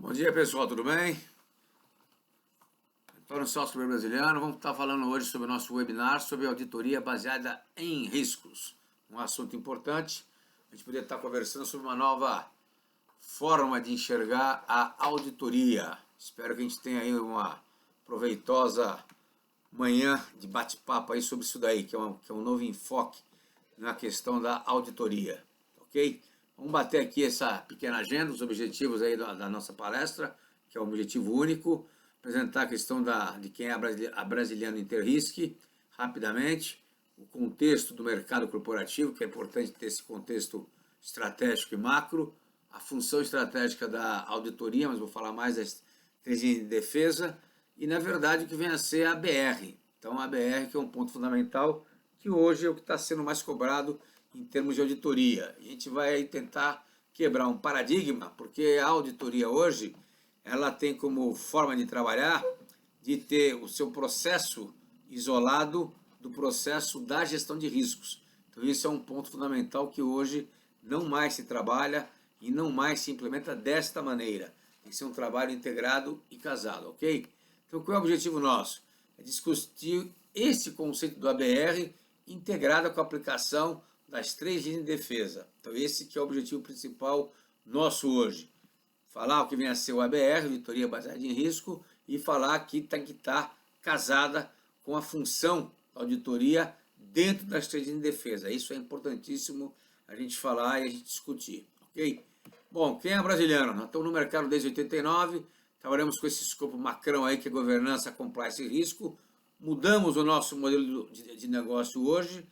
Bom dia, pessoal, tudo bem? Antônio Sócio Brasiliano. Vamos estar falando hoje sobre o nosso webinar sobre auditoria baseada em riscos. Um assunto importante. A gente poderia estar conversando sobre uma nova forma de enxergar a auditoria. Espero que a gente tenha aí uma proveitosa manhã de bate-papo aí sobre isso daí, que é um novo enfoque na questão da auditoria, ok? Vamos bater aqui essa pequena agenda, os objetivos aí da nossa palestra, que é um objetivo único, apresentar a questão de quem é a Brasiliano Interrisc, rapidamente, o contexto do mercado corporativo, que é importante ter esse contexto estratégico e macro, a função estratégica da auditoria, mas vou falar mais das três linhas de defesa, e na verdade o que vem a ser a BR. Então a BR que é um ponto fundamental, que hoje é o que está sendo mais cobrado em termos de auditoria. A gente vai tentar quebrar um paradigma, porque a auditoria hoje, ela tem como forma de trabalhar, de ter o seu processo isolado do processo da gestão de riscos. Então isso é um ponto fundamental que hoje não mais se trabalha e não mais se implementa desta maneira. Tem que ser um trabalho integrado e casado, ok? Então qual é o objetivo nosso? É discutir esse conceito do ABR integrado com a aplicação das três linhas de defesa. Então esse que é o objetivo principal nosso hoje. Falar o que vem a ser o ABR, auditoria baseada em risco, e falar que tem que estar casada com a função da auditoria dentro das três linhas de defesa. Isso é importantíssimo a gente falar e a gente discutir, ok? Bom, quem é brasiliano? Nós estamos no mercado desde 89, trabalhamos com esse escopo macrão aí que é governança, compliance e risco. Mudamos o nosso modelo de negócio hoje,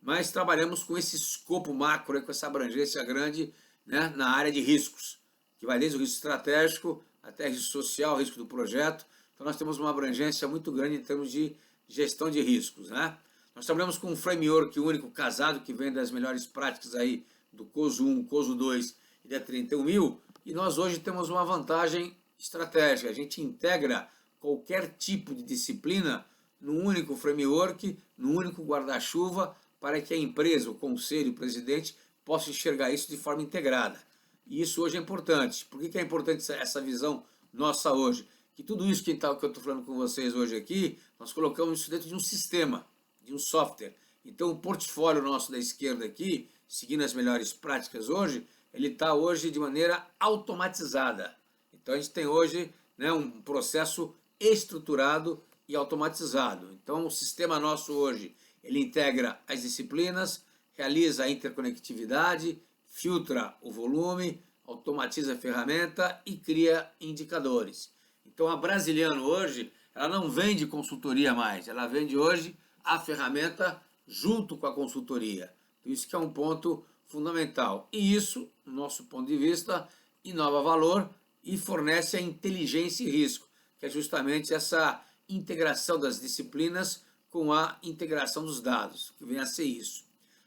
mas trabalhamos com esse escopo macro, com essa abrangência grande, né, na área de riscos, que vai desde o risco estratégico até risco social, risco do projeto. Então nós temos uma abrangência muito grande em termos de gestão de riscos, né? Nós trabalhamos com um framework único casado que vem das melhores práticas aí do COSO 1, COSO 2 e da 31.000, e nós hoje temos uma vantagem estratégica. A gente integra qualquer tipo de disciplina num único framework, num único guarda-chuva, para que a empresa, o conselho, o presidente, possa enxergar isso de forma integrada. E isso hoje é importante. Por que é importante essa visão nossa hoje? Que tudo isso que eu estou falando com vocês hoje aqui, nós colocamos isso dentro de um sistema, de um software. Então o portfólio nosso da esquerda aqui, seguindo as melhores práticas hoje, ele está hoje de maneira automatizada. Então a gente tem hoje, né, um processo estruturado e automatizado. Então o sistema nosso hoje, ele integra as disciplinas, realiza a interconectividade, filtra o volume, automatiza a ferramenta e cria indicadores. Então a Brasiliano hoje, ela não vende consultoria mais, ela vende hoje a ferramenta junto com a consultoria. Então, isso que é um ponto fundamental. E isso, no nosso ponto de vista, inova valor e fornece a inteligência e risco, que é justamente essa integração das disciplinas com a integração dos dados, que vem a ser isso.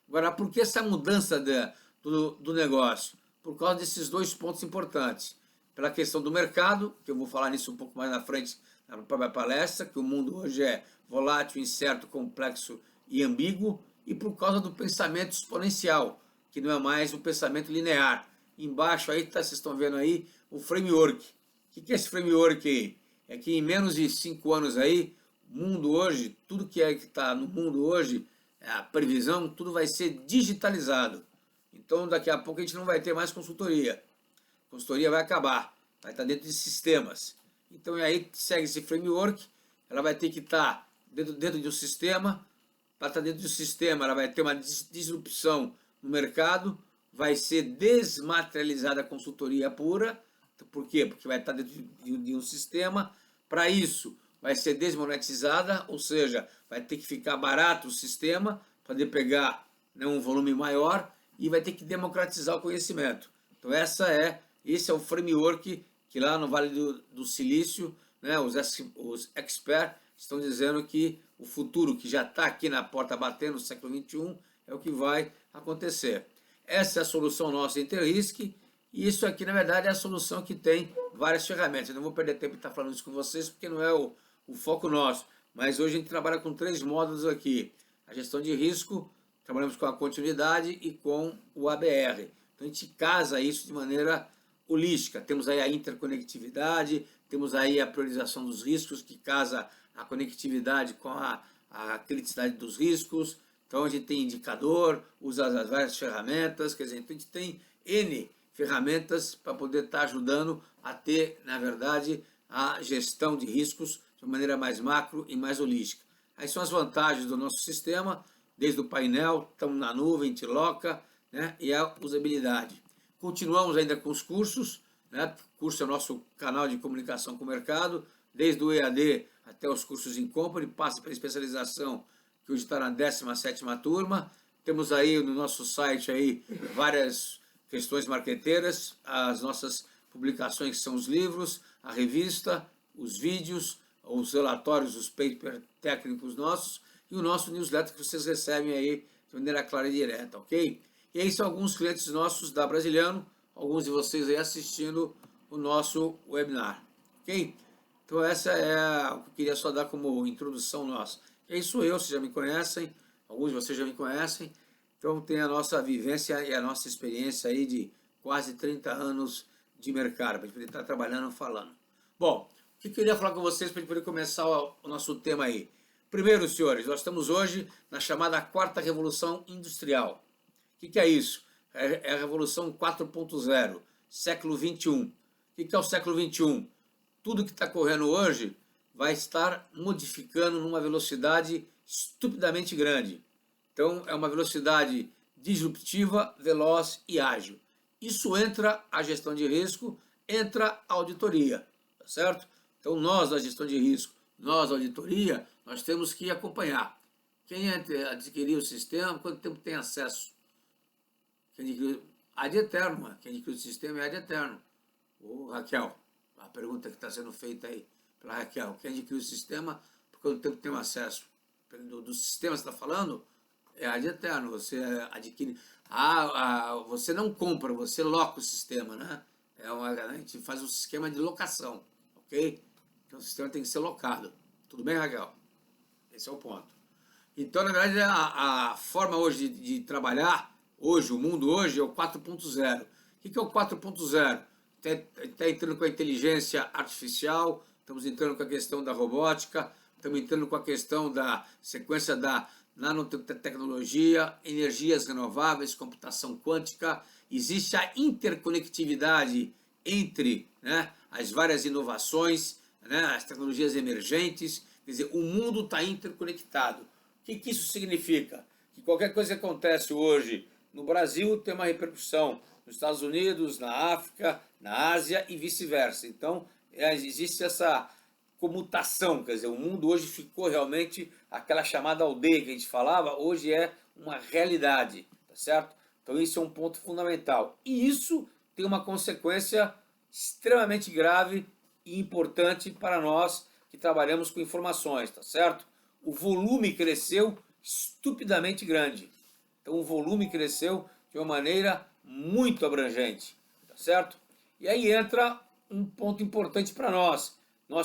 Agora, por que essa mudança do negócio? Por causa desses dois pontos importantes. Pela questão do mercado, que eu vou falar nisso um pouco mais na frente na própria palestra, que o mundo hoje é volátil, incerto, complexo e ambíguo, e por causa do pensamento exponencial, que não é mais um pensamento linear. Embaixo aí, vocês estão vendo aí, o framework. O que é esse framework aí? É que em menos de 5 anos aí, o mundo hoje, tudo que está no mundo hoje, a previsão, tudo vai ser digitalizado. Então, daqui a pouco a gente não vai ter mais consultoria. A consultoria vai acabar, vai estar dentro de sistemas. Então, aí segue esse framework, ela vai ter que estar dentro de um sistema. Para estar dentro do sistema, ela vai ter uma disrupção no mercado, vai ser desmaterializada a consultoria pura. Por quê? Porque vai estar dentro de um sistema. Para isso, vai ser desmonetizada, ou seja, vai ter que ficar barato o sistema, para poder pegar, né, um volume maior, e vai ter que democratizar o conhecimento. Então esse é o framework que lá no Vale do Silício, né, os experts estão dizendo que o futuro que já está aqui na porta batendo no século XXI é o que vai acontecer. Essa é a solução nossa Interrisc, e isso aqui na verdade é a solução que tem várias ferramentas. Eu não vou perder tempo em estar falando isso com vocês, porque não é o foco nosso, mas hoje a gente trabalha com 3 módulos aqui. A gestão de risco, trabalhamos com a continuidade e com o ABR. Então a gente casa isso de maneira holística. Temos aí a interconectividade, temos aí a priorização dos riscos, que casa a conectividade com a criticidade dos riscos. Então a gente tem indicador, usa as várias ferramentas, quer dizer, então a gente tem N ferramentas para poder estar ajudando a ter, na verdade, a gestão de riscos de uma maneira mais macro e mais holística. Aí são as vantagens do nosso sistema, desde o painel, estamos na nuvem, a gente loca, né, e a usabilidade. Continuamos ainda com os cursos, né, o curso é o nosso canal de comunicação com o mercado, desde o EAD até os cursos em company, passa pela especialização, que hoje está na 17ª turma. Temos aí no nosso site aí várias questões marqueteiras, as nossas publicações que são os livros, a revista, os vídeos, os relatórios, os papers técnicos nossos e o nosso newsletter que vocês recebem aí de maneira clara e direta, ok? E aí são alguns clientes nossos da Brasiliano, alguns de vocês aí assistindo o nosso webinar, ok? Então essa é o que eu queria só dar como introdução nossa. E aí sou eu, vocês já me conhecem, alguns de vocês já me conhecem, então tem a nossa vivência e a nossa experiência aí de quase 30 anos de mercado, para a gente poder estar trabalhando e falando. Bom, o que eu queria falar com vocês para a gente poder começar o nosso tema aí? Primeiro, senhores, nós estamos hoje na chamada quarta revolução industrial. O que é isso? É a revolução 4.0, século 21. O que é o século 21? Tudo que está correndo hoje vai estar modificando numa velocidade estupidamente grande. Então, é uma velocidade disruptiva, veloz e ágil. Isso entra a gestão de risco, entra a auditoria, tá certo? Então, nós da gestão de risco, nós da auditoria, nós temos que acompanhar. Quem adquiriu o sistema, quanto tempo tem acesso? Quem adquiriu, ad eterno, quem adquiriu o sistema é ad eterno. Ô, Raquel, a pergunta que está sendo feita aí pela Raquel, quem adquiriu o sistema, por quanto tempo tem acesso? Do sistema que você está falando, é ad eterno, você adquire. Você não compra, você loca o sistema, né? A gente faz um esquema de locação, ok? Então o sistema tem que ser locado. Tudo bem, Raquel? Esse é o ponto. Então, na verdade, a forma hoje de trabalhar, hoje, o mundo hoje é o 4.0. O que é o 4.0? Está entrando com a inteligência artificial, estamos entrando com a questão da robótica, estamos entrando com a questão da sequência da nanotecnologia, energias renováveis, computação quântica. Existe a interconectividade entre, né, as várias inovações, né, as tecnologias emergentes. Quer dizer, o mundo está interconectado. O que isso significa? Que qualquer coisa que acontece hoje no Brasil tem uma repercussão nos Estados Unidos, na África, na Ásia e vice-versa. Então, existe essa comutação, quer dizer, o mundo hoje ficou realmente aquela chamada aldeia que a gente falava, hoje é uma realidade, tá certo? Então isso é um ponto fundamental. E isso tem uma consequência extremamente grave e importante para nós que trabalhamos com informações, tá certo? O volume cresceu estupidamente grande. Então o volume cresceu de uma maneira muito abrangente, tá certo? E aí entra um ponto importante para nós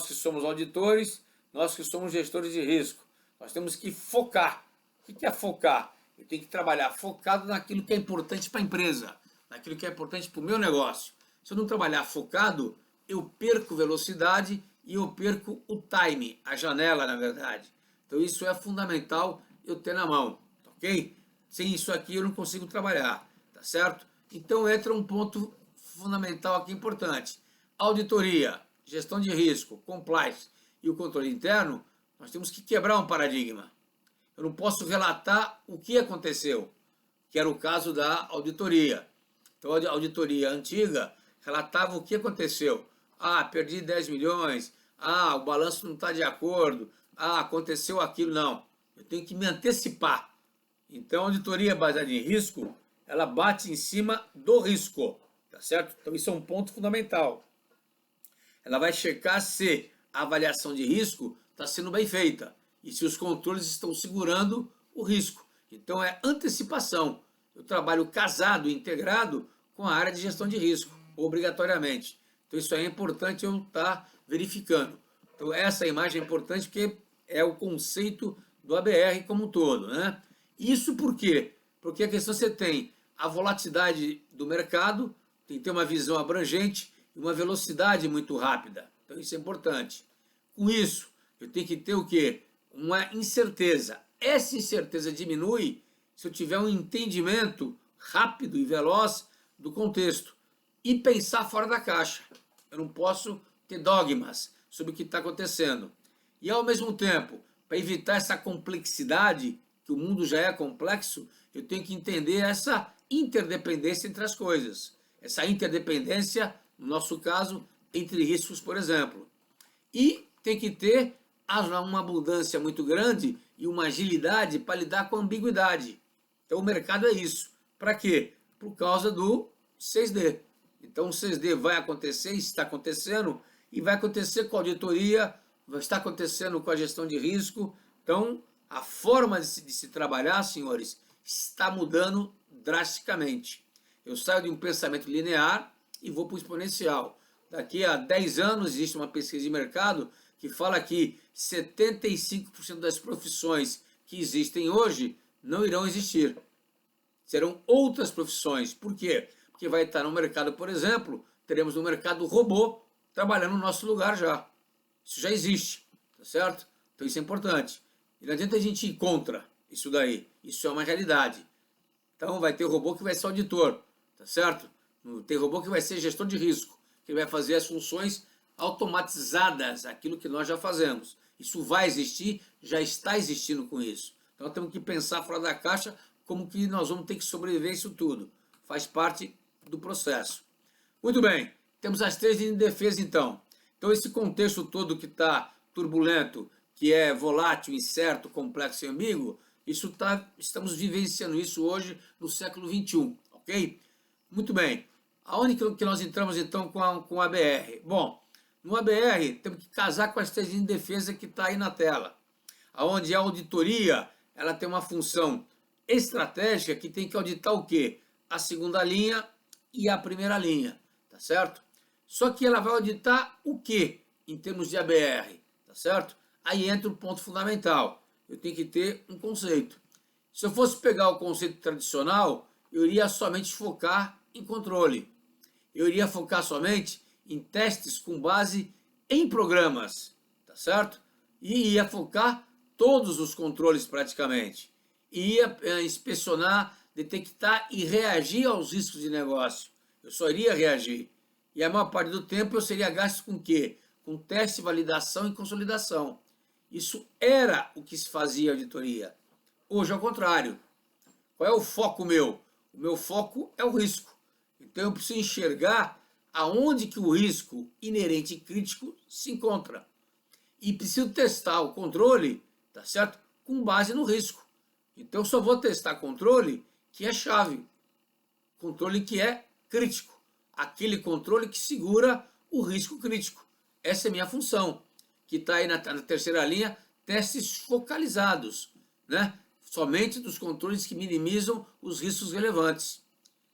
que somos auditores, nós que somos gestores de risco. Nós temos que focar. O que é focar? Eu tenho que trabalhar focado naquilo que é importante para a empresa, naquilo que é importante para o meu negócio. Se eu não trabalhar focado, eu perco velocidade e eu perco o time, a janela, na verdade. Então isso é fundamental eu ter na mão, ok? Sem isso aqui eu não consigo trabalhar, tá certo? Então entra um ponto fundamental aqui importante. Auditoria, gestão de risco, compliance e o controle interno, nós temos que quebrar um paradigma. Eu não posso relatar o que aconteceu, que era o caso da auditoria. Então a auditoria antiga relatava o que aconteceu. Perdi 10 milhões, o balanço não está de acordo, aconteceu aquilo, não. Eu tenho que me antecipar. Então a auditoria baseada em risco, ela bate em cima do risco, tá certo? Então isso é um ponto fundamental. Ela vai checar se a avaliação de risco está sendo bem feita e se os controles estão segurando o risco. Então é antecipação. Eu trabalho casado, integrado com a área de gestão de risco, obrigatoriamente. Então isso aí é importante eu estar verificando. Então essa imagem é importante porque é o conceito do ABR como um todo, né? Isso por quê? Porque a questão você tem a volatilidade do mercado, tem que ter uma visão abrangente e uma velocidade muito rápida. Então isso é importante. Com isso, eu tenho que ter o quê? Uma incerteza. Essa incerteza diminui se eu tiver um entendimento rápido e veloz do contexto e pensar fora da caixa. Eu não posso ter dogmas sobre o que está acontecendo. E, ao mesmo tempo, para evitar essa complexidade, que o mundo já é complexo, eu tenho que entender essa interdependência entre as coisas. Essa interdependência, no nosso caso, entre riscos, por exemplo. E tem que ter uma abundância muito grande e uma agilidade para lidar com a ambiguidade. Então, o mercado é isso. Para quê? Por causa do 6D. Então, o 6D vai acontecer, está acontecendo, e vai acontecer com a auditoria, vai estar acontecendo com a gestão de risco. Então, a forma de se trabalhar, senhores, está mudando drasticamente. Eu saio de um pensamento linear e vou para o exponencial. Daqui a 10 anos existe uma pesquisa de mercado que fala que 75% das profissões que existem hoje não irão existir. Serão outras profissões. Por quê? Porque vai estar no mercado, por exemplo, teremos no mercado robô trabalhando no nosso lugar já. Isso já existe, tá certo? Então isso é importante. E não adianta a gente ir contra isso daí. Isso é uma realidade. Então vai ter robô que vai ser auditor, tá certo? Tem robô que vai ser gestor de risco, que vai fazer as funções automatizadas, aquilo que nós já fazemos. Isso vai existir, já está existindo com isso. Então temos que pensar fora da caixa como que nós vamos ter que sobreviver a isso tudo. Faz parte do processo. Muito bem, temos as 3 linhas de defesa então. Então esse contexto todo que está turbulento, que é volátil, incerto, complexo e ambíguo, estamos vivenciando isso hoje no século XXI, ok? Muito bem. Aonde que nós entramos então com a ABR? Bom, no ABR temos que casar com as 3 linhas de defesa que está aí na tela. Onde a auditoria ela tem uma função estratégica que tem que auditar o quê? A segunda linha e a primeira linha, tá certo? Só que ela vai auditar o quê em termos de ABR, tá certo? Aí entra o ponto fundamental. Eu tenho que ter um conceito. Se eu fosse pegar o conceito tradicional, eu iria somente focar em controle. Eu iria focar somente em testes com base em programas, tá certo? E ia focar todos os controles praticamente. E ia inspecionar, detectar e reagir aos riscos de negócio. Eu só iria reagir. E a maior parte do tempo eu seria gasto com o quê? Com teste, validação e consolidação. Isso era o que se fazia a auditoria. Hoje, ao contrário. Qual é o foco meu? O meu foco é o risco. Então, eu preciso enxergar aonde que o risco inerente e crítico se encontra. E preciso testar o controle, tá certo? Com base no risco. Então, eu só vou testar controle que é chave. Controle que é crítico. Aquele controle que segura o risco crítico. Essa é a minha função. Que está aí na terceira linha, testes focalizados, né? Somente dos controles que minimizam os riscos relevantes.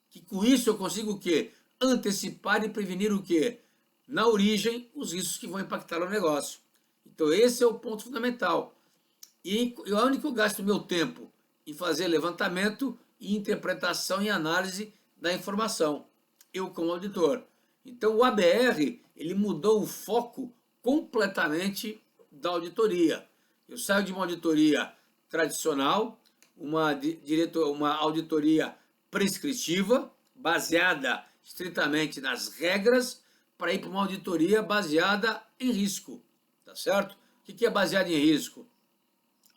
Que com isso eu consigo o quê? Antecipar e prevenir o quê? Na origem, os riscos que vão impactar o negócio. Então esse é o ponto fundamental. E onde que eu gasto meu tempo? Em fazer levantamento e interpretação e análise da informação. Eu como auditor. Então o ABR, ele mudou o foco completamente da auditoria. Eu saio de uma auditoria tradicional, uma auditoria prescritiva, baseada estritamente nas regras, para ir para uma auditoria baseada em risco, tá certo? O que é baseada em risco?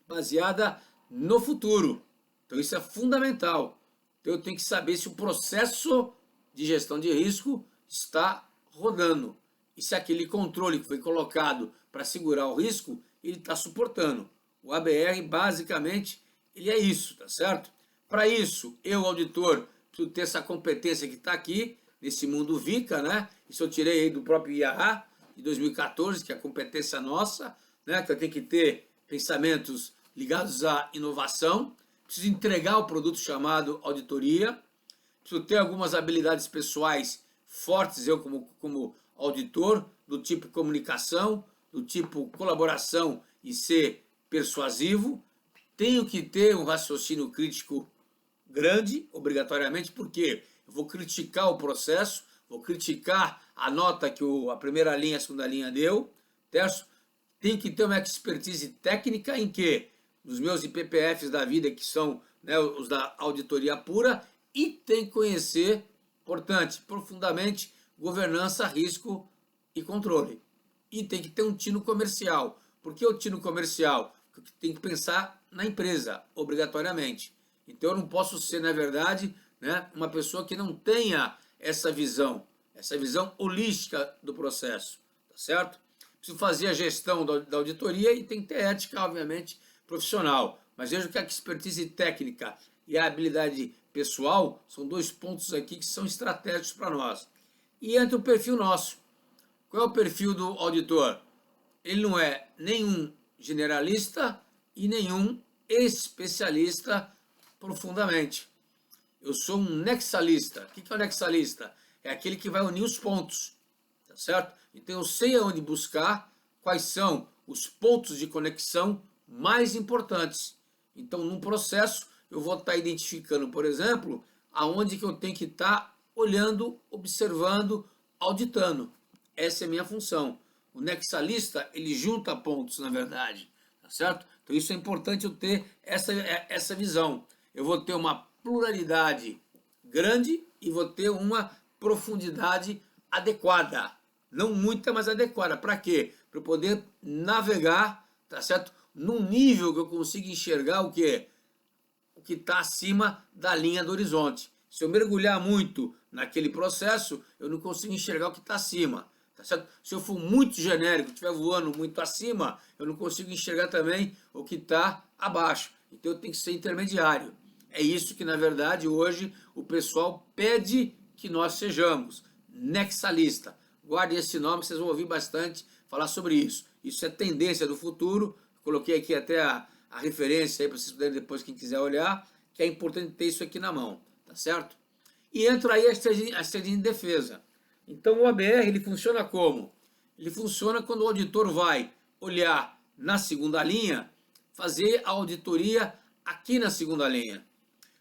Baseada no futuro. Então isso é fundamental. Então eu tenho que saber se o processo de gestão de risco está rodando. E se aquele controle que foi colocado para segurar o risco, ele está suportando. O ABR, basicamente, ele é isso, tá certo? Para isso, eu, auditor, preciso ter essa competência que está aqui, nesse mundo VICA, né? Isso eu tirei aí do próprio IAA, de 2014, que é a competência nossa, né? Que eu tenho que ter pensamentos ligados à inovação, preciso entregar o produto chamado auditoria, preciso ter algumas habilidades pessoais fortes, eu como auditor, do tipo comunicação, do tipo colaboração e ser persuasivo. Tenho que ter um raciocínio crítico grande, obrigatoriamente, porque Eu vou criticar o processo, vou criticar a nota que a primeira linha e a segunda linha deu. Terço, tem que ter uma expertise técnica em que? Nos meus IPPFs da vida, que são, né, os da auditoria pura, e tem que conhecer, importante, profundamente, governança, risco e controle. E tem que ter um tino comercial. Por que o tino comercial? Porque tem que pensar na empresa, obrigatoriamente. Então eu não posso ser, na verdade, né, uma pessoa que não tenha essa visão holística do processo, tá certo? Preciso fazer a gestão da auditoria e tem que ter ética, obviamente, profissional. Mas veja que a expertise técnica e a habilidade pessoal são dois pontos aqui que são estratégicos para nós. E entra o perfil nosso. Qual é o perfil do auditor? Ele não é nenhum generalista e nenhum especialista profundamente. Eu sou um nexalista. O que é o nexalista? É aquele que vai unir os pontos, tá certo? Então eu sei aonde buscar, quais são os pontos de conexão mais importantes. Então, num processo, eu vou estar identificando, por exemplo, aonde que eu tenho que estar olhando, observando, auditando. Essa é a minha função. O nexalista, ele junta pontos, na verdade, tá certo? Então, isso é importante eu ter essa visão. Eu vou ter uma pluralidade grande e vou ter uma profundidade adequada. Não muita, mas adequada. Para quê? Para eu poder navegar, tá certo? Num nível que eu consiga enxergar o que está acima da linha do horizonte. Se eu mergulhar muito naquele processo, eu não consigo enxergar o que está acima. Tá certo? Se eu for muito genérico, estiver voando muito acima, eu não consigo enxergar também o que está abaixo. Então eu tenho que ser intermediário. É isso que, na verdade, hoje o pessoal pede que nós sejamos. Nexalista. Guardem esse nome, vocês vão ouvir bastante falar sobre isso. Isso é tendência do futuro. Coloquei aqui até a referência aí para vocês puderem depois, quem quiser olhar, que é importante ter isso aqui na mão, tá certo? E entra aí a estratégia de defesa. Então o ABR, ele funciona como? Ele funciona quando o auditor vai olhar na segunda linha, fazer a auditoria aqui na segunda linha.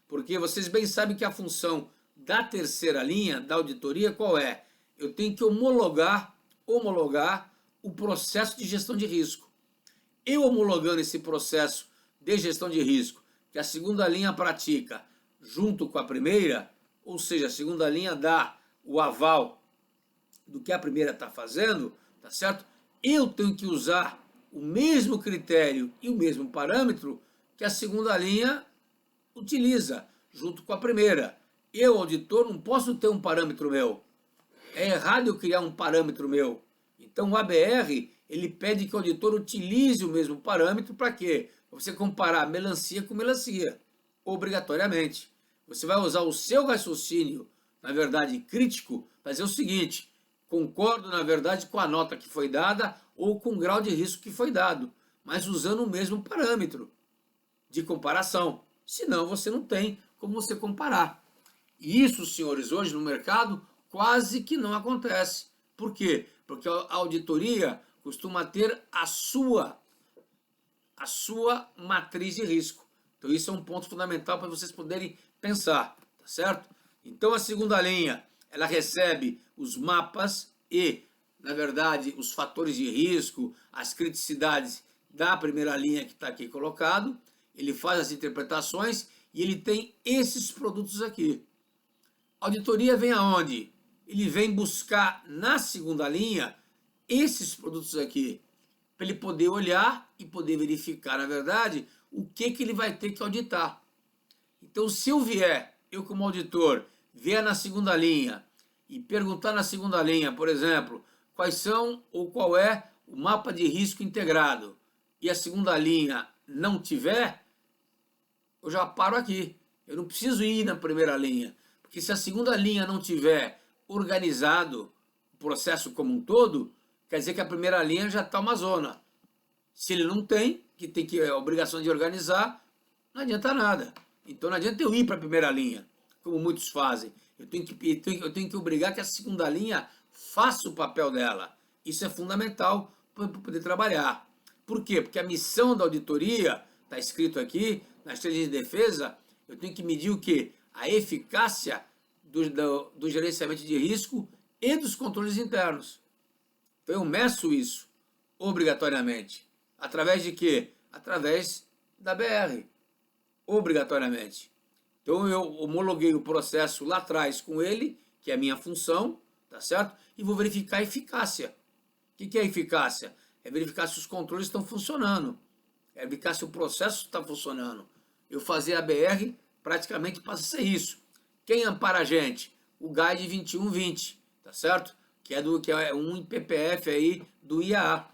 Porque vocês bem sabem que a função da terceira linha, da auditoria, qual é? Eu tenho que homologar o processo de gestão de risco. Eu homologando esse processo de gestão de risco que a segunda linha pratica junto com a primeira, ou seja, a segunda linha dá o aval do que a primeira está fazendo, tá certo? Eu tenho que usar o mesmo critério e o mesmo parâmetro que a segunda linha utiliza junto com a primeira. Eu, auditor, não posso ter um parâmetro meu. É errado eu criar um parâmetro meu. Então o ABR, ele pede que o auditor utilize o mesmo parâmetro para quê? Para você comparar melancia com melancia, obrigatoriamente. Você vai usar o seu raciocínio, na verdade, crítico, para dizer o seguinte: concordo, na verdade, com a nota que foi dada ou com o grau de risco que foi dado, mas usando o mesmo parâmetro de comparação. Senão você não tem como você comparar. E isso, senhores, hoje no mercado quase que não acontece. Por quê? Porque a auditoria costuma ter a sua matriz de risco. Então isso é um ponto fundamental para vocês poderem pensar, tá certo? Então a segunda linha, ela recebe os mapas e, na verdade, os fatores de risco, as criticidades da primeira linha que está aqui colocado. Ele faz as interpretações e ele tem esses produtos aqui. A auditoria vem aonde? Ele vem buscar na segunda linha esses produtos aqui, para ele poder olhar e poder verificar, na verdade, o que ele vai ter que auditar. Então, se eu como auditor, vier na segunda linha e perguntar na segunda linha, por exemplo, quais são ou qual é o mapa de risco integrado, e a segunda linha não tiver, eu já paro aqui. Eu não preciso ir na primeira linha, porque se a segunda linha não tiver organizado o processo como um todo, quer dizer que a primeira linha já está uma zona. Se ele não tem, que tem a obrigação de organizar, não adianta nada. Então não adianta eu ir para a primeira linha, como muitos fazem. Eu tenho que obrigar que a segunda linha faça o papel dela. Isso é fundamental para poder trabalhar. Por quê? Porque a missão da auditoria, está escrito aqui, na estratégia de defesa, eu tenho que medir o quê? A eficácia do gerenciamento de risco e dos controles internos. Então eu meço isso obrigatoriamente. Através de quê? Através da BR, obrigatoriamente. Então eu homologuei o processo lá atrás com ele, que é a minha função, tá certo? E vou verificar a eficácia. O que é eficácia? É verificar se os controles estão funcionando, é verificar se o processo está funcionando. Eu fazer a BR praticamente passa a ser isso. Quem ampara a gente? O GAID 2120, tá certo? Que é um IPPF aí do IAA,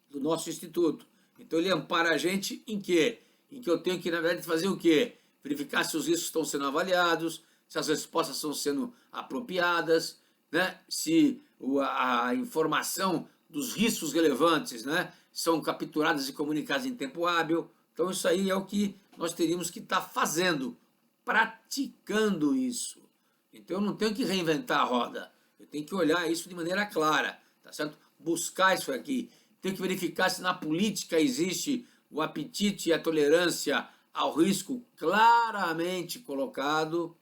do nosso instituto. Então ele ampara a gente em quê? Em que eu tenho que, na verdade, fazer o quê? Verificar se os riscos estão sendo avaliados, se as respostas estão sendo apropriadas, né? Se a informação dos riscos relevantes, né, são capturadas e comunicadas em tempo hábil. Então isso aí é o que nós teríamos que estar fazendo, praticando isso. Então eu não tenho que reinventar a roda, eu tenho que olhar isso de maneira clara, tá certo? Buscar isso aqui, tenho que verificar se na política existe o apetite e a tolerância ao risco claramente colocado,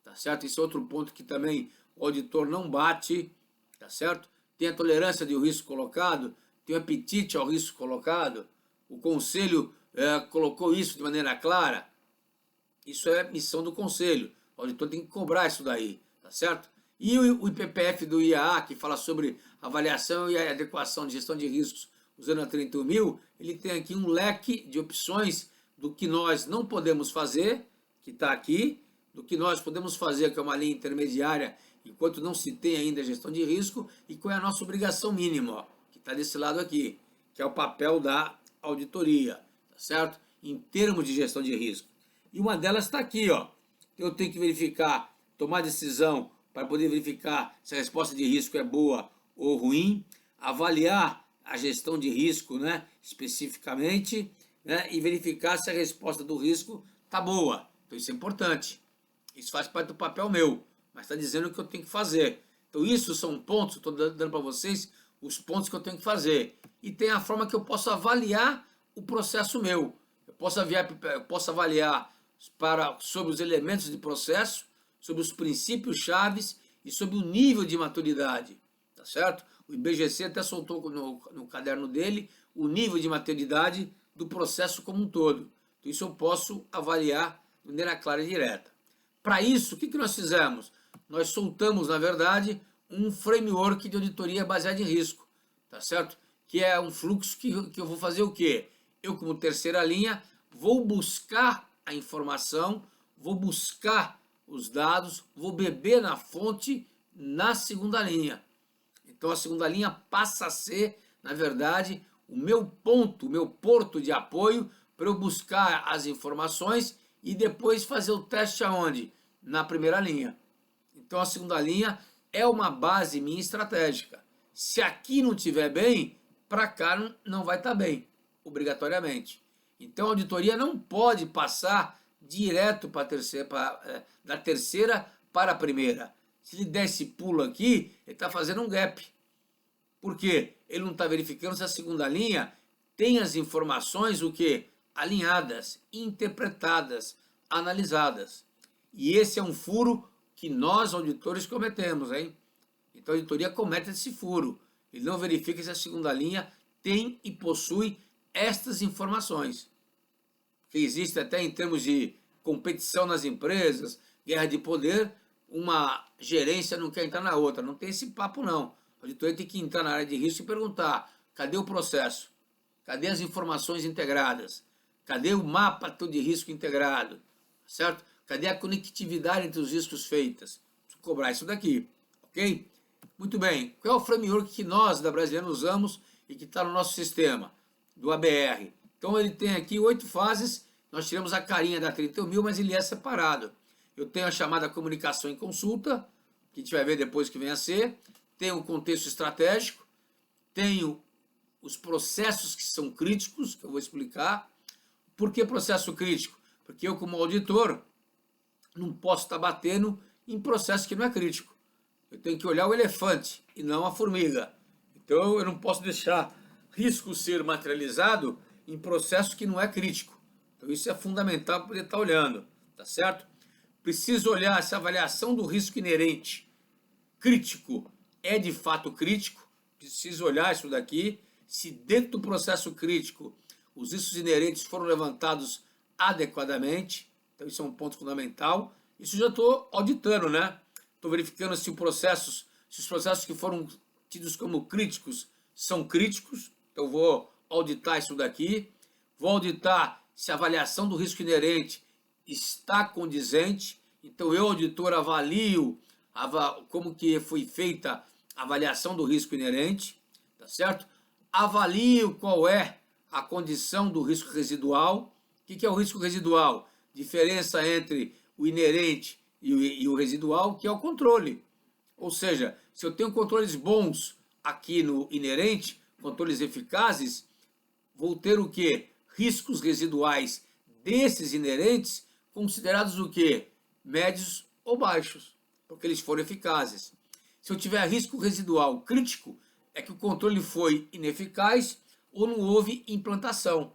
tá certo? Esse é outro ponto que também o auditor não bate, tá certo? Tem a tolerância de risco colocado, tem o apetite ao risco colocado, o conselho colocou isso de maneira clara. Isso é missão do conselho, o auditor tem que cobrar isso daí, tá certo? E o IPPF do IAA, que fala sobre avaliação e adequação de gestão de riscos usando a 31.000, ele tem aqui um leque de opções do que nós não podemos fazer, que está aqui, do que nós podemos fazer, que é uma linha intermediária, enquanto não se tem ainda a gestão de risco, e qual é a nossa obrigação mínima, ó, que está desse lado aqui, que é o papel da auditoria, tá certo? Em termos de gestão de risco. E uma delas está aqui, ó. Eu tenho que verificar, tomar decisão para poder verificar se a resposta de risco é boa ou ruim, avaliar a gestão de risco, né, especificamente, né, e verificar se a resposta do risco está boa. Então isso é importante. Isso faz parte do papel meu, mas está dizendo o que eu tenho que fazer. Então isso são pontos, estou dando para vocês os pontos que eu tenho que fazer. E tem a forma que eu posso avaliar o processo meu. Eu posso avaliar sobre os elementos de processo, sobre os princípios chaves e sobre o nível de maturidade, tá certo? O IBGC até soltou no caderno dele o nível de maturidade do processo como um todo. Então isso eu posso avaliar de maneira clara e direta. Para isso, o que nós fizemos? Nós soltamos, na verdade, um framework de auditoria baseado em risco, tá certo? Que é um fluxo que eu vou fazer o quê? Eu, como terceira linha, vou buscar a informação, vou buscar os dados, vou beber na fonte na segunda linha. Então a segunda linha passa a ser, na verdade, o meu ponto, o meu porto de apoio para eu buscar as informações e depois fazer o teste aonde? Na primeira linha. Então a segunda linha é uma base minha estratégica. Se aqui não estiver bem, para cá não vai estar bem, obrigatoriamente. Então a auditoria não pode passar direto para da terceira para a primeira. Se ele der esse pulo aqui, ele está fazendo um gap. Por quê? Ele não está verificando se a segunda linha tem as informações o quê? Alinhadas, interpretadas, analisadas. E esse é um furo que nós, auditores, cometemos, hein? Então a auditoria comete esse furo. Ele não verifica se a segunda linha tem e possui estas informações. Que existe até em termos de competição nas empresas, guerra de poder, uma gerência não quer entrar na outra. Não tem esse papo, não. A auditoria tem que entrar na área de risco e perguntar: cadê o processo? Cadê as informações integradas? Cadê o mapa de risco integrado? Certo? Cadê a conectividade entre os riscos feitas? Preciso cobrar isso daqui, ok? Muito bem. Qual é o framework que nós, da Brasiliana, usamos e que está no nosso sistema? Do ABR. Então ele tem aqui 8 fases. Nós tiramos a carinha da 31.000, mas ele é separado. Eu tenho a chamada comunicação e consulta, que a gente vai ver depois que vem a ser. Tenho o contexto estratégico. Tenho os processos que são críticos, que eu vou explicar. Por que processo crítico? Porque eu, como auditor, não posso estar batendo em processo que não é crítico. Eu tenho que olhar o elefante e não a formiga. Então eu não posso deixar risco ser materializado em processo que não é crítico. Então isso é fundamental para poder estar olhando, tá certo? preciso olhar se a avaliação do risco inerente crítico é de fato crítico, preciso olhar isso daqui, se dentro do processo crítico os riscos inerentes foram levantados adequadamente, então isso é um ponto fundamental. Isso já estou auditando, né? Estou verificando se os processos que foram tidos como críticos são críticos, então vou auditar isso daqui, vou auditar se a avaliação do risco inerente está condizente, então eu, auditor, avalio como que foi feita a avaliação do risco inerente, tá certo? Avalio qual é a condição do risco residual. O que é o risco residual? Diferença entre o inerente e o residual, que é o controle. Ou seja, se eu tenho controles bons aqui no inerente, controles eficazes, vou ter o quê? Riscos residuais desses inerentes considerados o quê? Médios ou baixos, porque eles foram eficazes. Se eu tiver risco residual crítico, é que o controle foi ineficaz ou não houve implantação.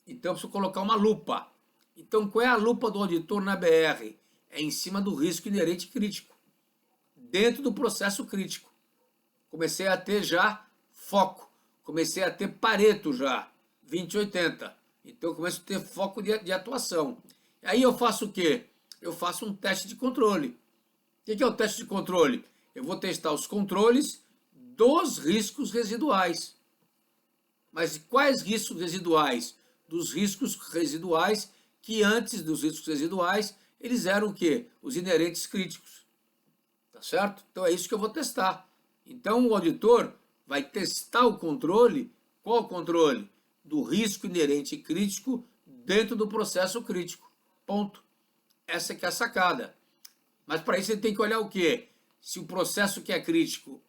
Então, eu preciso colocar uma lupa. Então, qual é a lupa do auditor na BR? É em cima do risco inerente crítico, dentro do processo crítico. Comecei a ter já foco, comecei a ter Pareto já, 20/80. Então, eu começo a ter foco de atuação. Aí eu faço o quê? Eu faço um teste de controle. O que é o teste de controle? Eu vou testar os controles dos riscos residuais. Mas quais riscos residuais? Dos riscos residuais que antes dos riscos residuais, eles eram o quê? Os inerentes críticos. Tá certo? Então é isso que eu vou testar. Então o auditor vai testar o controle. Qual o controle? Do risco inerente crítico dentro do processo crítico. Ponto. Essa que é a sacada. Mas para isso ele tem que olhar o quê? Se o processo que é crítico,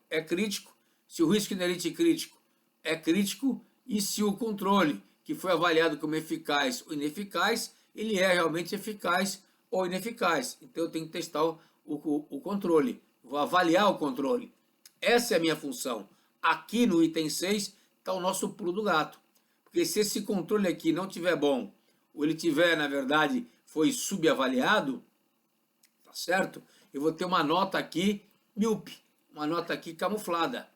se o risco inerente crítico é crítico e se o controle que foi avaliado como eficaz ou ineficaz, ele é realmente eficaz ou ineficaz. Então eu tenho que testar o controle, vou avaliar o controle. Essa é a minha função. Aqui no item 6 está o nosso pulo do gato. Porque se esse controle aqui não tiver bom, ou ele tiver, na verdade, foi subavaliado, tá certo? Eu vou ter uma nota aqui míope, uma nota aqui camuflada.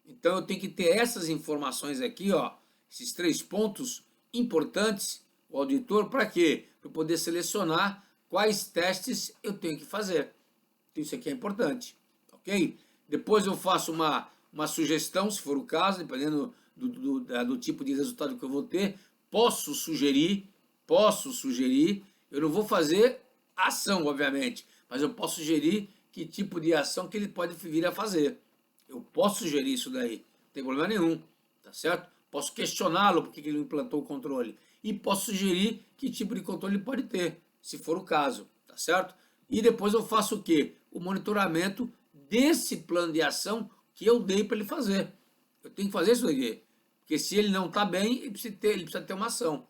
Então eu tenho que ter essas informações aqui, ó, esses 3 pontos importantes, o auditor, para quê? Para eu poder selecionar quais testes eu tenho que fazer. Então isso aqui é importante, ok? Depois eu faço uma sugestão, se for o caso, dependendo do tipo de resultado que eu vou ter, posso sugerir, eu não vou fazer ação, obviamente, mas eu posso sugerir que tipo de ação que ele pode vir a fazer. Eu posso sugerir isso daí, não tem problema nenhum, tá certo? Posso questioná-lo porque ele implantou o controle. E posso sugerir que tipo de controle ele pode ter, se for o caso, tá certo? E depois eu faço o quê? O monitoramento desse plano de ação que eu dei para ele fazer. Eu tenho que fazer isso daqui. Porque se ele não está bem, ele precisa ter uma ação.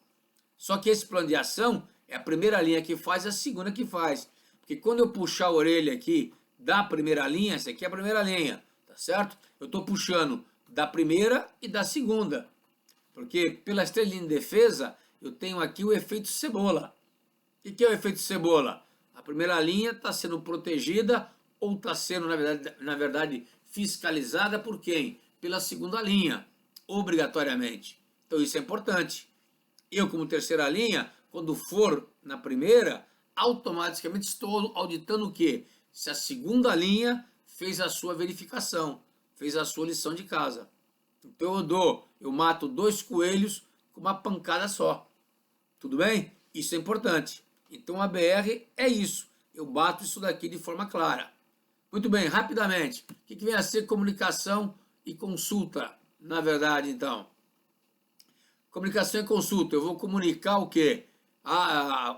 Só que esse plano de ação é a primeira linha que faz, a segunda que faz. Porque quando eu puxar a orelha aqui da primeira linha, essa aqui é a primeira linha, tá certo? Eu estou puxando da primeira e da segunda. Porque pelas 3 linhas de defesa, eu tenho aqui o efeito cebola. O que é o efeito cebola? A primeira linha está sendo protegida ou está sendo, na verdade, fiscalizada por quem? Pela segunda linha, obrigatoriamente. Então isso é importante. Eu, como terceira linha, quando for na primeira, automaticamente estou auditando o quê? Se a segunda linha fez a sua verificação, fez a sua lição de casa. Então eu mato 2 coelhos com uma pancada só. Tudo bem? Isso é importante. Então a BR é isso. Eu bato isso daqui de forma clara. Muito bem, rapidamente. O que vem a ser comunicação e consulta, na verdade, então? Comunicação e consulta. Eu vou comunicar o quê?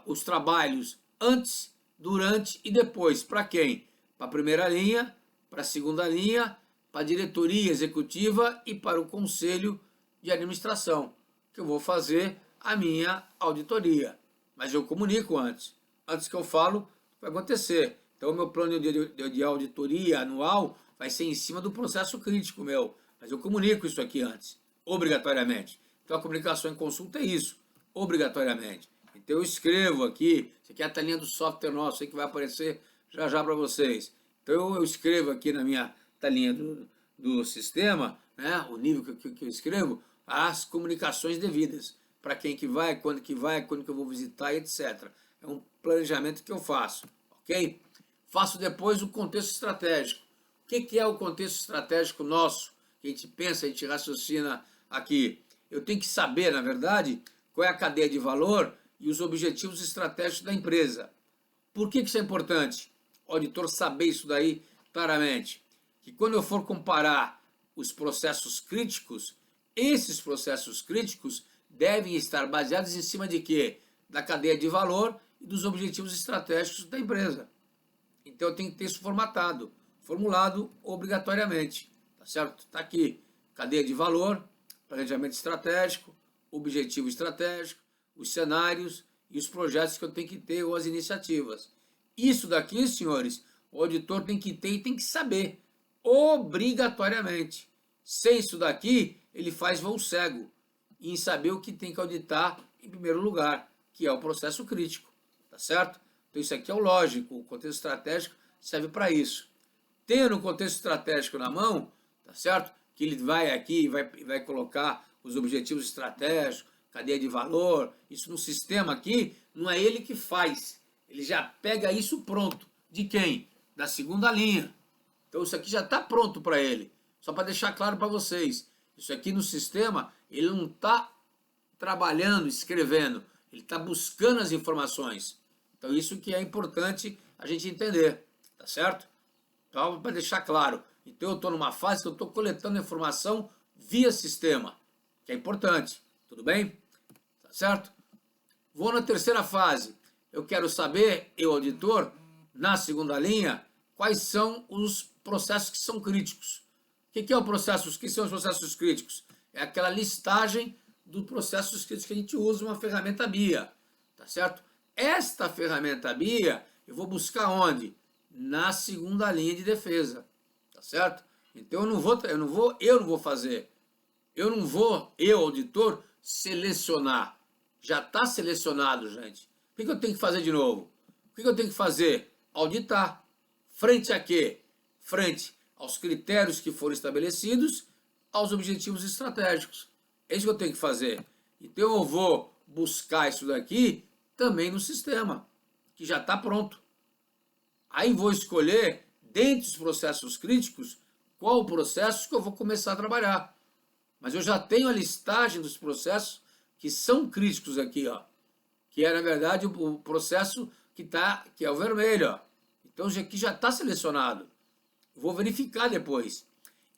Os trabalhos antes, durante e depois. Para quem? Para a primeira linha, para a segunda linha, para a diretoria executiva e para o conselho de administração, que eu vou fazer a minha auditoria. Mas eu comunico antes. Antes que eu falo, vai acontecer. Então, o meu plano de auditoria anual vai ser em cima do processo crítico meu. Mas eu comunico isso aqui antes, obrigatoriamente. Então, a comunicação em consulta é isso, obrigatoriamente. Então eu escrevo aqui, isso aqui é a telinha do software nosso, aí que vai aparecer já já para vocês. Então eu escrevo aqui na minha telinha do sistema, né, o nível que eu escrevo, as comunicações devidas, para quem que vai, quando que eu vou visitar, etc. É um planejamento que eu faço, ok? Faço depois o contexto estratégico. O que é o contexto estratégico nosso? Que a gente pensa, a gente raciocina aqui. Eu tenho que saber, na verdade, qual é a cadeia de valor e os objetivos estratégicos da empresa. Por que isso é importante? O auditor saber isso daí claramente. Que quando eu for comparar os processos críticos, esses processos críticos devem estar baseados em cima de quê? Da cadeia de valor e dos objetivos estratégicos da empresa. Então eu tenho que ter isso formulado obrigatoriamente, tá certo? Está aqui, cadeia de valor, planejamento estratégico, objetivo estratégico, os cenários e os projetos que eu tenho que ter ou as iniciativas. Isso daqui, senhores, o auditor tem que ter e tem que saber, obrigatoriamente. Sem isso daqui, ele faz voo cego em saber o que tem que auditar em primeiro lugar, que é o processo crítico, tá certo? Então isso aqui é o lógico, o contexto estratégico serve para isso. Tendo o contexto estratégico na mão, tá certo? Que ele vai aqui e vai colocar os objetivos estratégicos, cadeia de valor, isso no sistema aqui, não é ele que faz, ele já pega isso pronto. De quem? Da segunda linha. Então isso aqui já está pronto para ele. Só para deixar claro para vocês, isso aqui no sistema, ele não está trabalhando, escrevendo, ele está buscando as informações. Então isso que é importante a gente entender, tá certo? Então, para deixar claro, então eu estou numa fase que eu estou coletando informação via sistema, que é importante, tudo bem? Tá certo? Vou na terceira fase, eu quero saber, eu auditor, na segunda linha, quais são os processos que são críticos. O que é o processo? O que são os processos críticos? É aquela listagem dos processos críticos que a gente usa uma ferramenta BIA, tá certo? Esta ferramenta BIA, eu vou buscar onde? Na segunda linha de defesa, tá certo? Então eu não vou fazer, eu, auditor, selecionar. Já está selecionado, gente. O que eu tenho que fazer de novo? O que eu tenho que fazer? Auditar. Frente a quê? Frente aos critérios que foram estabelecidos, aos objetivos estratégicos. É isso que eu tenho que fazer. Então eu vou buscar isso daqui também no sistema, que já está pronto. Aí vou escolher, dentre os processos críticos, qual o processo que eu vou começar a trabalhar. Mas eu já tenho a listagem dos processos que são críticos aqui, ó, que é, na verdade, o processo que é o vermelho. Ó. Então, aqui já está selecionado. Vou verificar depois.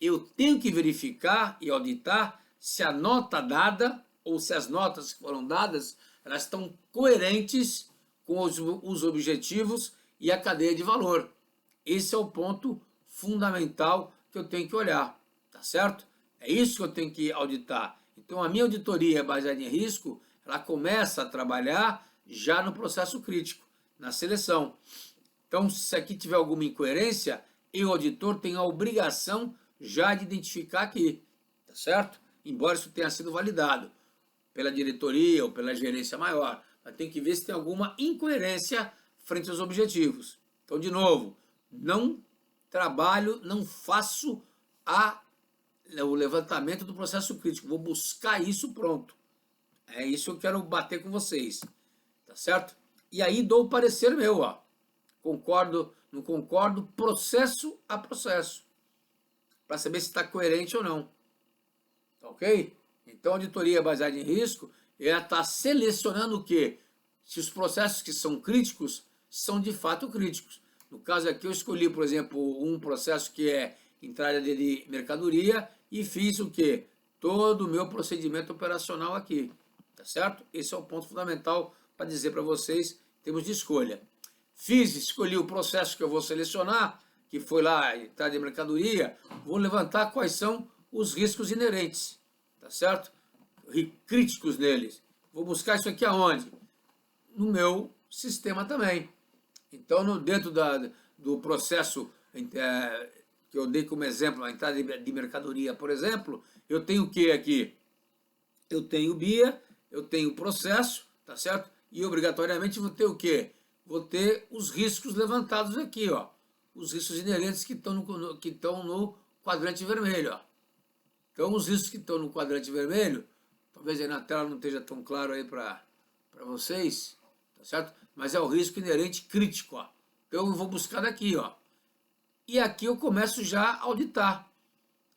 Eu tenho que verificar e auditar se a nota dada, ou se as notas que foram dadas, elas estão coerentes com os objetivos e a cadeia de valor. Esse é o ponto fundamental que eu tenho que olhar, tá certo? É isso que eu tenho que auditar. Então, a minha auditoria baseada em risco, ela começa a trabalhar já no processo crítico, na seleção. Então, se aqui tiver alguma incoerência, eu, auditor, tenho a obrigação já de identificar aqui, tá certo? Embora isso tenha sido validado pela diretoria ou pela gerência maior, mas tem que ver se tem alguma incoerência frente aos objetivos. Então, de novo, não trabalho, não faço o levantamento do processo crítico, vou buscar isso pronto. É isso que eu quero bater com vocês, tá certo? E aí dou o parecer meu, ó. Concordo, não concordo, processo a processo, para saber se está coerente ou não. Tá ok? Então, a auditoria baseada em risco, ela está selecionando o quê? Se os processos que são críticos são de fato críticos. No caso aqui, eu escolhi, por exemplo, um processo que é entrada de mercadoria e fiz o quê? Todo o meu procedimento operacional aqui, tá certo? Esse é o ponto fundamental para dizer para vocês em termos de escolha. Escolhi o processo que eu vou selecionar, que foi lá, entrada de mercadoria, vou levantar quais são os riscos inerentes, tá certo? Críticos neles. Vou buscar isso aqui aonde? No meu sistema também. Então, dentro do processo que eu dei como exemplo, a entrada de mercadoria, por exemplo, eu tenho o que aqui? Eu tenho BIA, eu tenho processo, tá certo? e obrigatoriamente vou ter o quê? Vou ter os riscos levantados aqui, ó. Os riscos inerentes que estão no quadrante vermelho, ó. Então, os riscos que estão no quadrante vermelho, talvez aí na tela não esteja tão claro aí para vocês, tá certo? Mas é o risco inerente crítico, ó. Então, eu vou buscar daqui, ó. E aqui eu começo já a auditar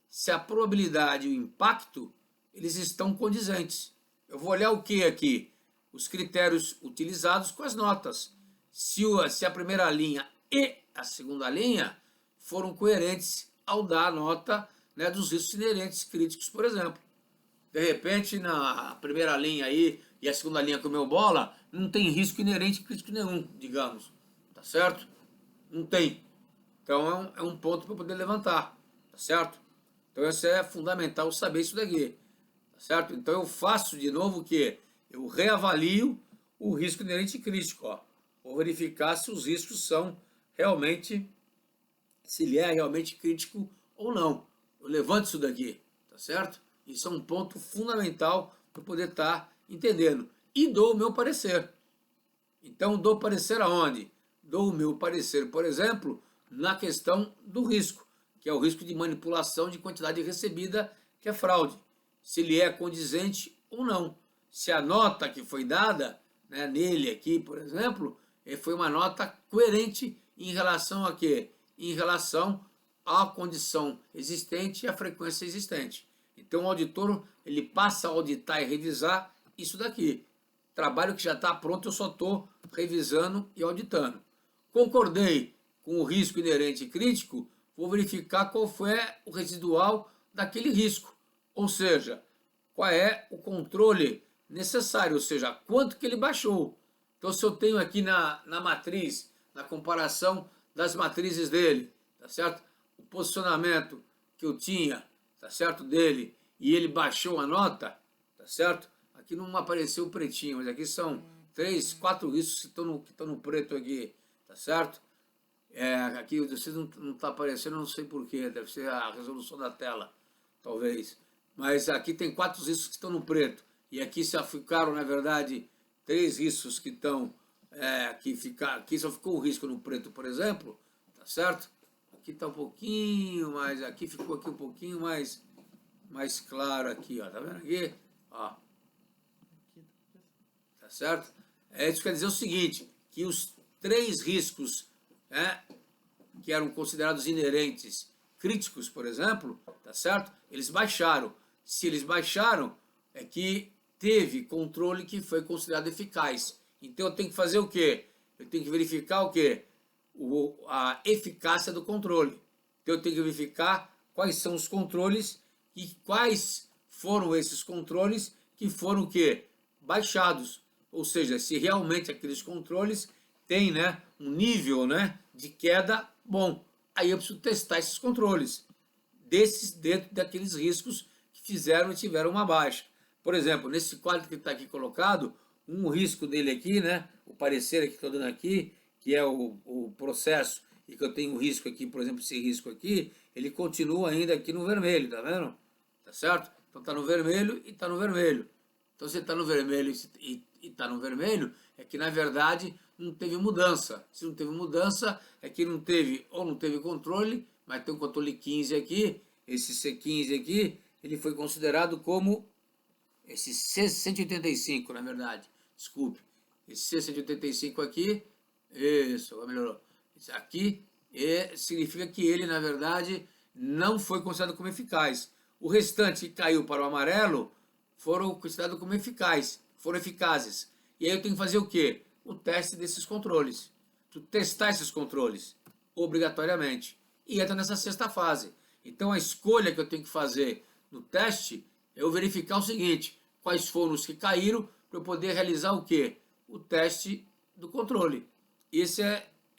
se a probabilidade e o impacto, eles estão condizentes. Eu vou olhar o que aqui? Os critérios utilizados com as notas. Se a primeira linha e a segunda linha foram coerentes ao dar a nota, né, dos riscos inerentes críticos, por exemplo. De repente, na primeira linha aí e a segunda linha comeu bola, não tem risco inerente crítico nenhum, digamos. Tá certo? Não tem. Então é um ponto para poder levantar. Tá certo? Então isso é fundamental saber isso daqui. Tá certo? Então eu faço de novo o quê? Eu reavalio o risco inerente crítico. Ó. Vou verificar se os riscos são realmente, se ele é realmente crítico ou não. Eu levanto isso daqui, tá certo? Isso é um ponto fundamental para poder estar entendendo. E dou o meu parecer. Então, dou parecer aonde? Dou o meu parecer, por exemplo, na questão do risco, que é o risco de manipulação de quantidade recebida, que é fraude. Se ele é condizente ou não. Se a nota que foi dada, né, nele aqui, por exemplo, foi uma nota coerente em relação a quê? Em relação à condição existente e à frequência existente. Então, o auditor ele passa a auditar e revisar isso daqui. Trabalho que já está pronto, eu só estou revisando e auditando. Concordei com o risco inerente e crítico, vou verificar qual foi o residual daquele risco. Ou seja, qual é o controle necessário, ou seja, quanto que ele baixou. Então, se eu tenho aqui na matriz, na comparação das matrizes dele, tá certo? O posicionamento que eu tinha, tá certo, dele, e ele baixou a nota, tá certo? Aqui não apareceu o pretinho, mas aqui são 3, 4 riscos que estão no preto aqui, tá certo? Aqui vocês não está aparecendo, não sei porquê, deve ser a resolução da tela, talvez. Mas aqui tem 4 riscos que estão no preto. E aqui só ficaram, na verdade, 3 riscos que estão... aqui só ficou um risco no preto, por exemplo, tá certo? Aqui está um pouquinho mais... Aqui ficou aqui um pouquinho mais claro aqui, ó. Tá vendo aqui? Ó. Tá certo? Isso quer dizer o seguinte, que os 3 riscos, né, que eram considerados inerentes críticos, por exemplo, tá certo? Eles baixaram. Se eles baixaram, é que teve controle que foi considerado eficaz. Então eu tenho que fazer o quê? Eu tenho que verificar o quê? A eficácia do controle. Então eu tenho que verificar quais são os controles e quais foram esses controles que foram o quê? Baixados. Ou seja, se realmente aqueles controles têm, né, um nível, né, de queda bom. Aí eu preciso testar esses controles dentro daqueles riscos que fizeram e tiveram uma baixa. Por exemplo, nesse quadro que está aqui colocado, um risco dele aqui, né, o parecer que estou dando aqui, que é o processo, e que eu tenho um risco aqui, por exemplo, esse risco aqui, ele continua ainda aqui no vermelho, tá vendo? Tá certo? Então está no vermelho e está no vermelho. Então, se está no vermelho e está no vermelho, é que, na verdade, não teve mudança. Se não teve mudança, é que não teve controle, mas tem um controle 15 aqui, esse C15 aqui, ele foi considerado como esse C185, na verdade, desculpe. Esse C185 aqui, isso, melhorou. Esse aqui significa que ele, na verdade, não foi considerado como eficaz. O restante que caiu para o amarelo foram considerados como foram eficazes. E aí eu tenho que fazer o quê? O teste desses controles. Testar esses controles, obrigatoriamente. E entra nessa 6ª fase. Então a escolha que eu tenho que fazer no teste é eu verificar o seguinte, quais foram os que caíram, para eu poder realizar o quê? O teste do controle. Essa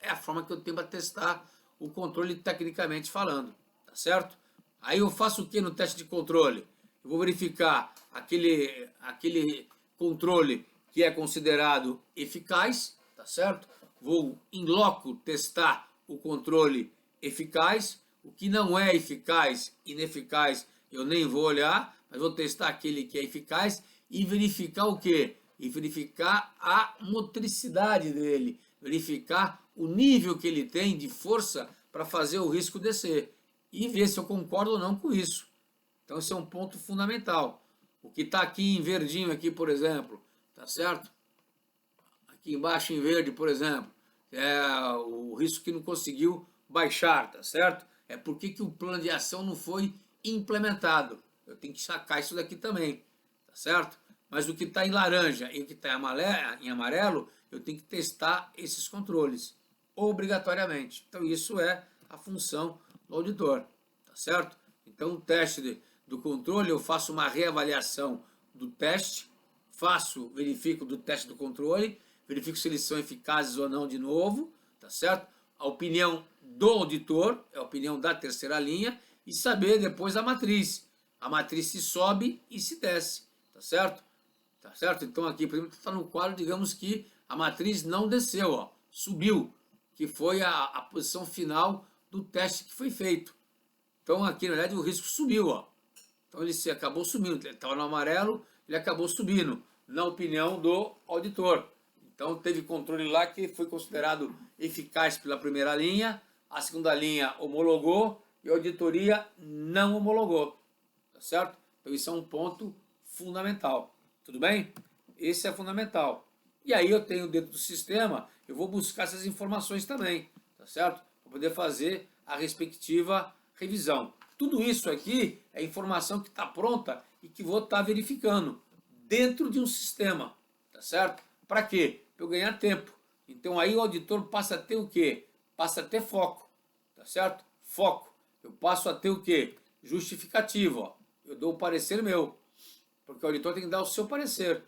é a forma que eu tenho para testar o controle tecnicamente falando, tá certo? Aí eu faço o que no teste de controle? Eu vou verificar aquele controle que é considerado eficaz, tá certo? Vou, em loco, testar o controle eficaz. O que não é eficaz, ineficaz, eu nem vou olhar, mas vou testar aquele que é eficaz e verificar o quê? e verificar a motricidade dele, verificar o nível que ele tem de força para fazer o risco descer e ver se eu concordo ou não com isso. Então esse é um ponto fundamental. O que está aqui em verdinho aqui, por exemplo, tá certo? Aqui embaixo em verde, por exemplo, é o risco que não conseguiu baixar, tá certo? É porque que o plano de ação não foi implementado. Eu tenho que sacar isso daqui também, tá certo? Mas o que está em laranja e o que está em amarelo, eu tenho que testar esses controles, obrigatoriamente. Então isso é a função do auditor, tá certo? Então o teste do controle, eu faço uma reavaliação do teste, verifico do teste do controle, verifico se eles são eficazes ou não de novo, tá certo? A opinião do auditor, é a opinião da terceira linha, e saber depois a matriz. A matriz se sobe e se desce, tá certo? Tá certo? Então aqui, por exemplo, está no quadro, digamos que a matriz não desceu, ó, subiu, que foi a posição final do teste que foi feito. Então aqui, na verdade, o risco subiu, ó. Então ele acabou subindo, ele estava no amarelo, ele acabou subindo, na opinião do auditor. Então teve controle lá que foi considerado eficaz pela primeira linha, a segunda linha homologou e a auditoria não homologou, tá certo? Então isso é um ponto fundamental, tudo bem? Esse é fundamental. E aí eu tenho dentro do sistema, eu vou buscar essas informações também, tá certo? Para poder fazer a respectiva revisão. Tudo isso aqui é informação que está pronta e que vou estar verificando dentro de um sistema, tá certo? Para quê? Para eu ganhar tempo. Então aí o auditor passa a ter o quê? Passa a ter foco, tá certo? Foco. Eu passo a ter o quê? Justificativo, ó. Eu dou o parecer meu, porque o auditor tem que dar o seu parecer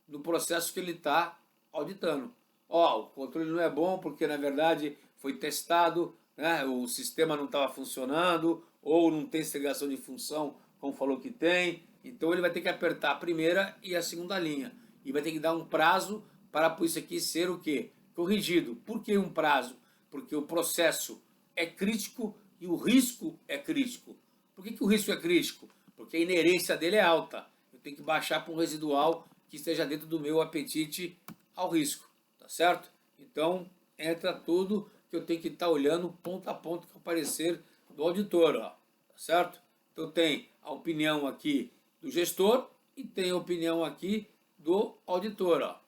no processo que ele está auditando. Ó, o controle não é bom porque na verdade foi testado, né? O sistema não estava funcionando, ou não tem segregação de função, como falou que tem. Então ele vai ter que apertar a primeira e a segunda linha. E vai ter que dar um prazo para isso aqui ser o quê? Corrigido. Por que um prazo? Porque o processo é crítico e o risco é crítico. Por que o risco é crítico? Porque a inerência dele é alta. Eu tenho que baixar para um residual que esteja dentro do meu apetite ao risco. Tá certo? Então entra tudo que eu tenho que estar olhando ponto a ponto com o parecer do auditor, ó, tá certo? Então tem a opinião aqui do gestor e tem a opinião aqui do auditor, ó,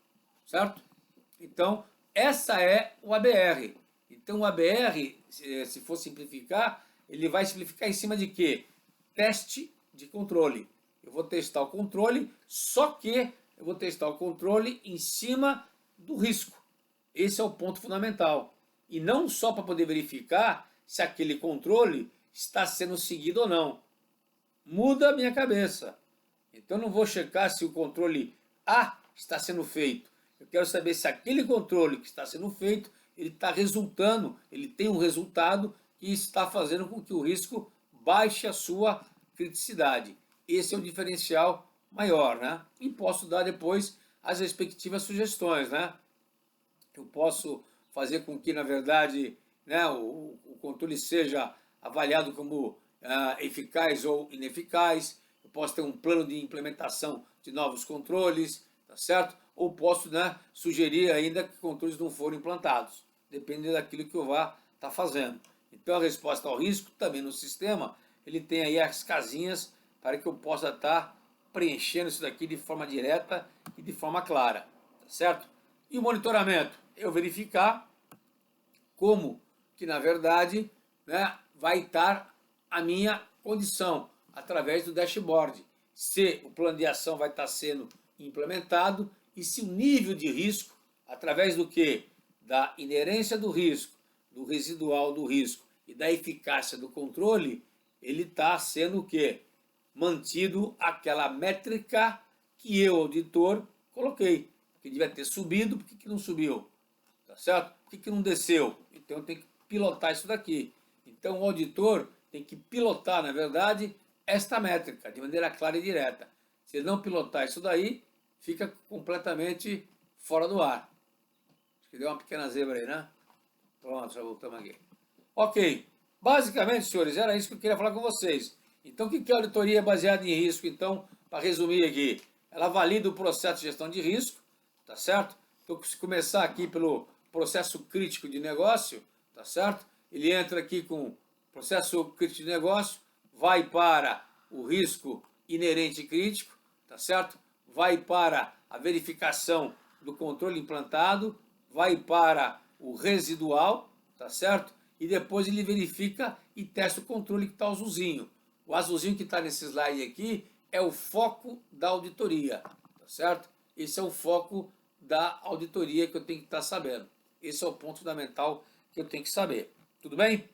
certo? Então essa é o ABR. Então o ABR, se for simplificar, ele vai simplificar em cima de quê? Teste de controle. Eu vou testar o controle, só que eu vou testar o controle em cima do risco. Esse é o ponto fundamental. E não só para poder verificar se aquele controle está sendo seguido ou não. Muda a minha cabeça. Então não vou checar se o controle A está sendo feito. Eu quero saber se aquele controle que está sendo feito, ele está resultando, ele tem um resultado que está fazendo com que o risco baixe a sua criticidade. Esse é o diferencial maior, né? E posso dar depois as respectivas sugestões, né? Eu posso fazer com que, na verdade, né, o controle seja avaliado como eficaz ou ineficaz. Eu posso ter um plano de implementação de novos controles, tá certo? Ou posso, né, sugerir ainda que controles não foram implantados, dependendo daquilo que eu vá estar fazendo. Então, a resposta ao risco, também no sistema, ele tem aí as casinhas para que eu possa estar preenchendo isso daqui de forma direta e de forma clara, tá certo? E o monitoramento? Eu verificar como que, na verdade, né, vai estar a minha condição através do dashboard. Se o plano de ação vai estar sendo implementado e se o nível de risco, através do que? Da inerência do risco, do residual do risco e da eficácia do controle, ele está sendo o quê? Mantido aquela métrica que eu, auditor, coloquei. Que devia ter subido, por que não subiu? Tá certo? Por que não desceu? Então eu tenho que pilotar isso daqui. Então o auditor tem que pilotar, na verdade, esta métrica de maneira clara e direta. Se ele não pilotar isso daí, fica completamente fora do ar. Acho que deu uma pequena zebra aí, né? Pronto, já voltamos aqui. Ok. Basicamente, senhores, era isso que eu queria falar com vocês. Então, o que é auditoria baseada em risco? Então, para resumir aqui, ela valida o processo de gestão de risco, tá certo? Então, se começar aqui pelo processo crítico de negócio, tá certo? Ele entra aqui com processo crítico de negócio, vai para o risco inerente crítico, tá certo? Vai para a verificação do controle implantado, vai para o residual, tá certo? E depois ele verifica e testa o controle que está azulzinho. O azulzinho que está nesse slide aqui é o foco da auditoria, tá certo? Esse é o foco da auditoria que eu tenho que estar sabendo. Esse é o ponto fundamental que eu tenho que saber. Tudo bem?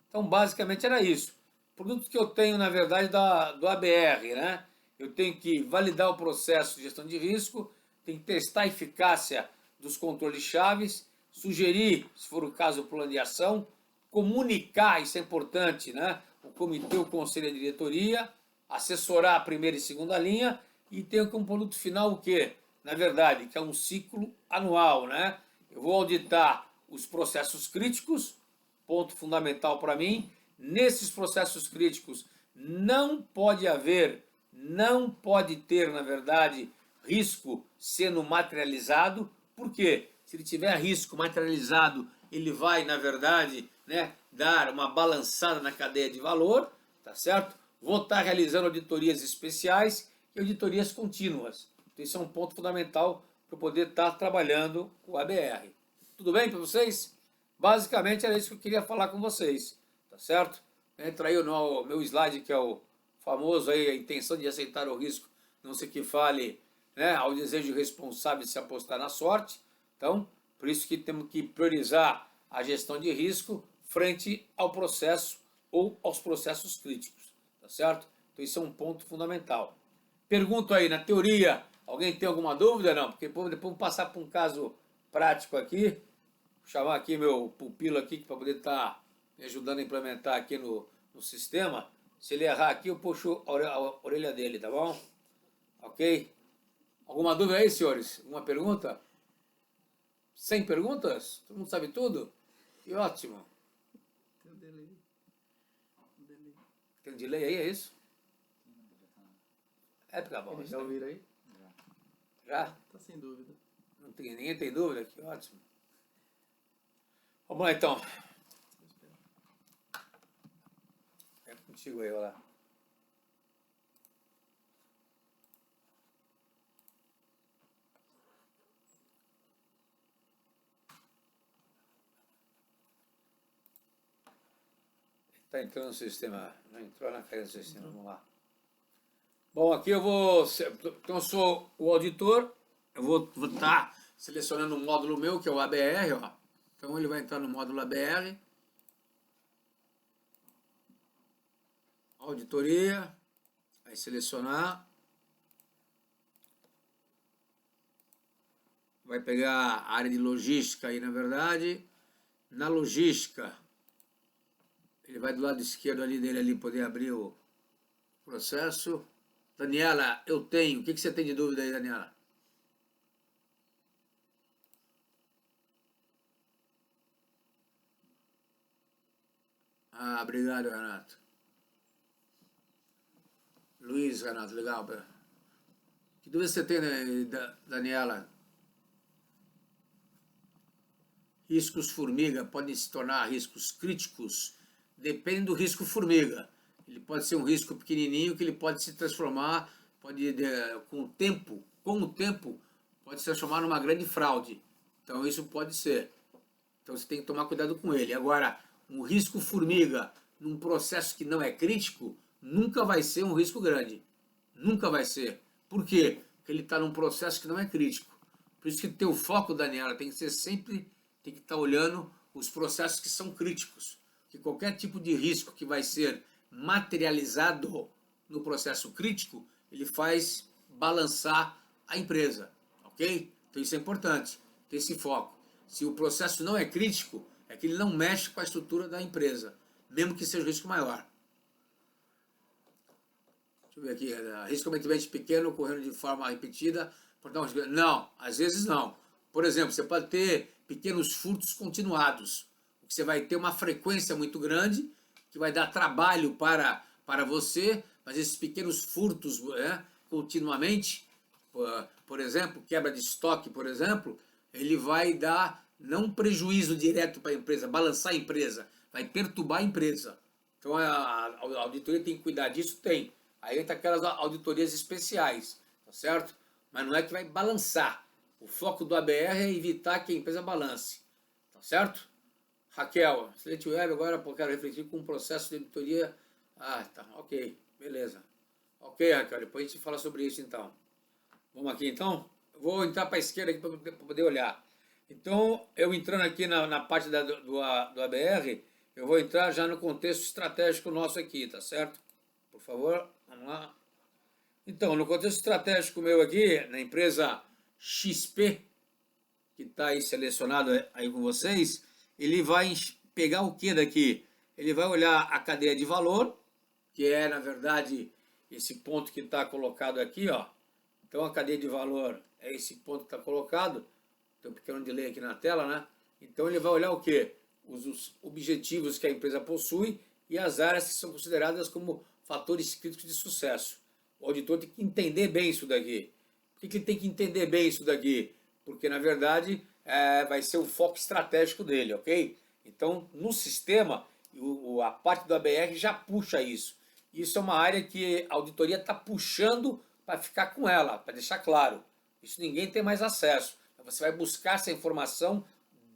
Então, basicamente era isso. Produto que eu tenho, na verdade, do ABR, né? Eu tenho que validar o processo de gestão de risco, tenho que testar a eficácia dos controles chaves, sugerir, se for o caso, o plano de ação, comunicar, isso é importante, né? O comitê, o conselho de diretoria, assessorar a primeira e segunda linha e tenho como produto final o quê? Na verdade, que é um ciclo anual, né? Eu vou auditar os processos críticos, ponto fundamental para mim. Nesses processos críticos não pode haver, não pode ter, na verdade, risco sendo materializado. Por quê? Se ele tiver risco materializado, ele vai, na verdade, né, dar uma balançada na cadeia de valor, tá certo? Vou estar realizando auditorias especiais e auditorias contínuas. Então, esse é um ponto fundamental para eu poder estar trabalhando com o ABR. Tudo bem para vocês? Basicamente era isso que eu queria falar com vocês, tá certo? Entra aí no meu slide, que é o famoso aí, a intenção de aceitar o risco, não se que fale, né, ao desejo responsável de se apostar na sorte. Então, por isso que temos que priorizar a gestão de risco frente ao processo ou aos processos críticos, tá certo? Então, isso é um ponto fundamental. Pergunto aí, na teoria, alguém tem alguma dúvida? Não, porque depois vamos passar para um caso prático aqui. Vou chamar aqui meu pupilo aqui para poder estar me ajudando a implementar aqui no sistema. Se ele errar aqui, eu puxo a orelha dele, tá bom? Ok? Alguma dúvida aí, senhores? Alguma pergunta? Sem perguntas? Todo mundo sabe tudo? Que ótimo. Tem um delay. Tem um delay aí, é isso? É, tá bom. Eles já ouviram aí? Já? Tá sem dúvida. Ninguém tem dúvida? Que ótimo. Vamos lá, então. É contigo aí, olha lá. Está entrando no sistema. Não entrou na caída do sistema. Vamos lá. Bom, aqui eu vou... Então, eu sou o auditor. Eu vou estar selecionando um módulo meu, que é o ABR, ó. Então, ele vai entrar no módulo ABR. Auditoria. Aí, selecionar. Vai pegar a área de logística aí, na verdade. Na logística, ele vai do lado esquerdo ali dele, ali, poder abrir o processo. Daniela, eu tenho. O que você tem de dúvida aí, Daniela? Ah, obrigado, Renato. Luiz, Renato, legal. Que dúvida você tem, Daniela? Riscos formiga podem se tornar riscos críticos? Depende do risco formiga. Ele pode ser um risco pequenininho que ele pode se transformar, com o tempo, pode se transformar numa grande fraude. Então isso pode ser. Então você tem que tomar cuidado com ele. Agora, um risco formiga num processo que não é crítico, nunca vai ser um risco grande. Nunca vai ser. Por quê? Porque ele está num processo que não é crítico. Por isso que teu foco, Daniela, tem que ser sempre, tem que estar olhando os processos que são críticos. Que qualquer tipo de risco que vai ser materializado no processo crítico, ele faz balançar a empresa, ok? Então isso é importante, ter esse foco. Se o processo não é crítico, é que ele não mexe com a estrutura da empresa, mesmo que seja um risco maior. Deixa eu ver aqui, risco aumentamento pequeno ocorrendo de forma repetida. Não, às vezes não. Por exemplo, você pode ter pequenos furtos continuados. Você vai ter uma frequência muito grande, que vai dar trabalho para você, mas esses pequenos furtos, continuamente Por exemplo, quebra de estoque, por exemplo, ele vai dar não prejuízo direto para a empresa, balançar a empresa, vai perturbar a empresa. Então a auditoria tem que cuidar disso? Tem. Aí entra aquelas auditorias especiais, tá certo? Mas não é que vai balançar. O foco do ABR é evitar que a empresa balance, tá certo? Raquel, excelente web, agora eu quero refletir com um processo de auditoria. Ah, tá, ok, beleza. Ok, Raquel, depois a gente fala sobre isso então. Vamos aqui então? Eu vou entrar para a esquerda aqui para poder olhar. Então, eu entrando aqui na parte do ABR, eu vou entrar já no contexto estratégico nosso aqui, tá certo? Por favor, vamos lá. Então, no contexto estratégico meu aqui, na empresa XP, que está aí selecionado aí com vocês, ele vai pegar o que daqui? Ele vai olhar a cadeia de valor, que é, na verdade, esse ponto que está colocado aqui, ó. Então, a cadeia de valor é esse ponto que está colocado. Tem um pequeno delay aqui na tela, né? Então, ele vai olhar o quê? Os objetivos que a empresa possui e as áreas que são consideradas como fatores críticos de sucesso. O auditor tem que entender bem isso daqui. Por que ele tem que entender bem isso daqui? Porque, na verdade, vai ser o foco estratégico dele, ok? Então, no sistema, a parte do ABR já puxa isso. Isso é uma área que a auditoria está puxando para ficar com ela, para deixar claro. Isso ninguém tem mais acesso. Você vai buscar essa informação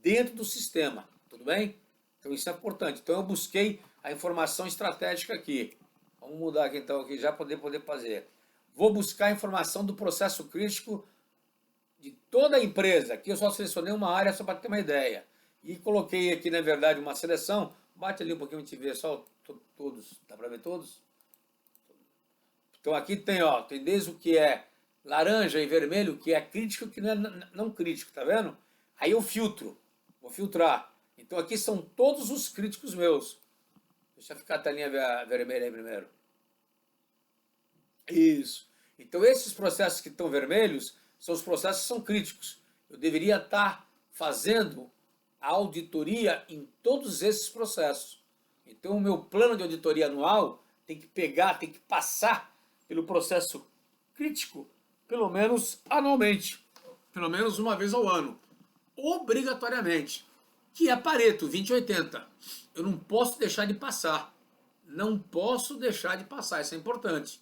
dentro do sistema, tudo bem? Então isso é importante. Então eu busquei a informação estratégica aqui. Vamos mudar aqui então, aqui já poder fazer. Vou buscar a informação do processo crítico de toda a empresa. Aqui eu só selecionei uma área só para ter uma ideia. E coloquei aqui, na verdade, uma seleção. Bate ali um pouquinho, a gente vê só todos. Dá para ver todos? Então aqui tem, ó, tem desde o que é laranja e vermelho, que é crítico e que não é não crítico, tá vendo? Aí eu filtro, vou filtrar. Então aqui são todos os críticos meus. Deixa eu ficar a telinha vermelha aí primeiro. Isso. Então esses processos que estão vermelhos são os processos que são críticos. Eu deveria estar fazendo a auditoria em todos esses processos. Então o meu plano de auditoria anual tem que pegar, tem que passar pelo processo crítico, pelo menos anualmente, pelo menos uma vez ao ano, obrigatoriamente, que é Pareto 20/80. Eu não posso deixar de passar, não posso deixar de passar, isso é importante,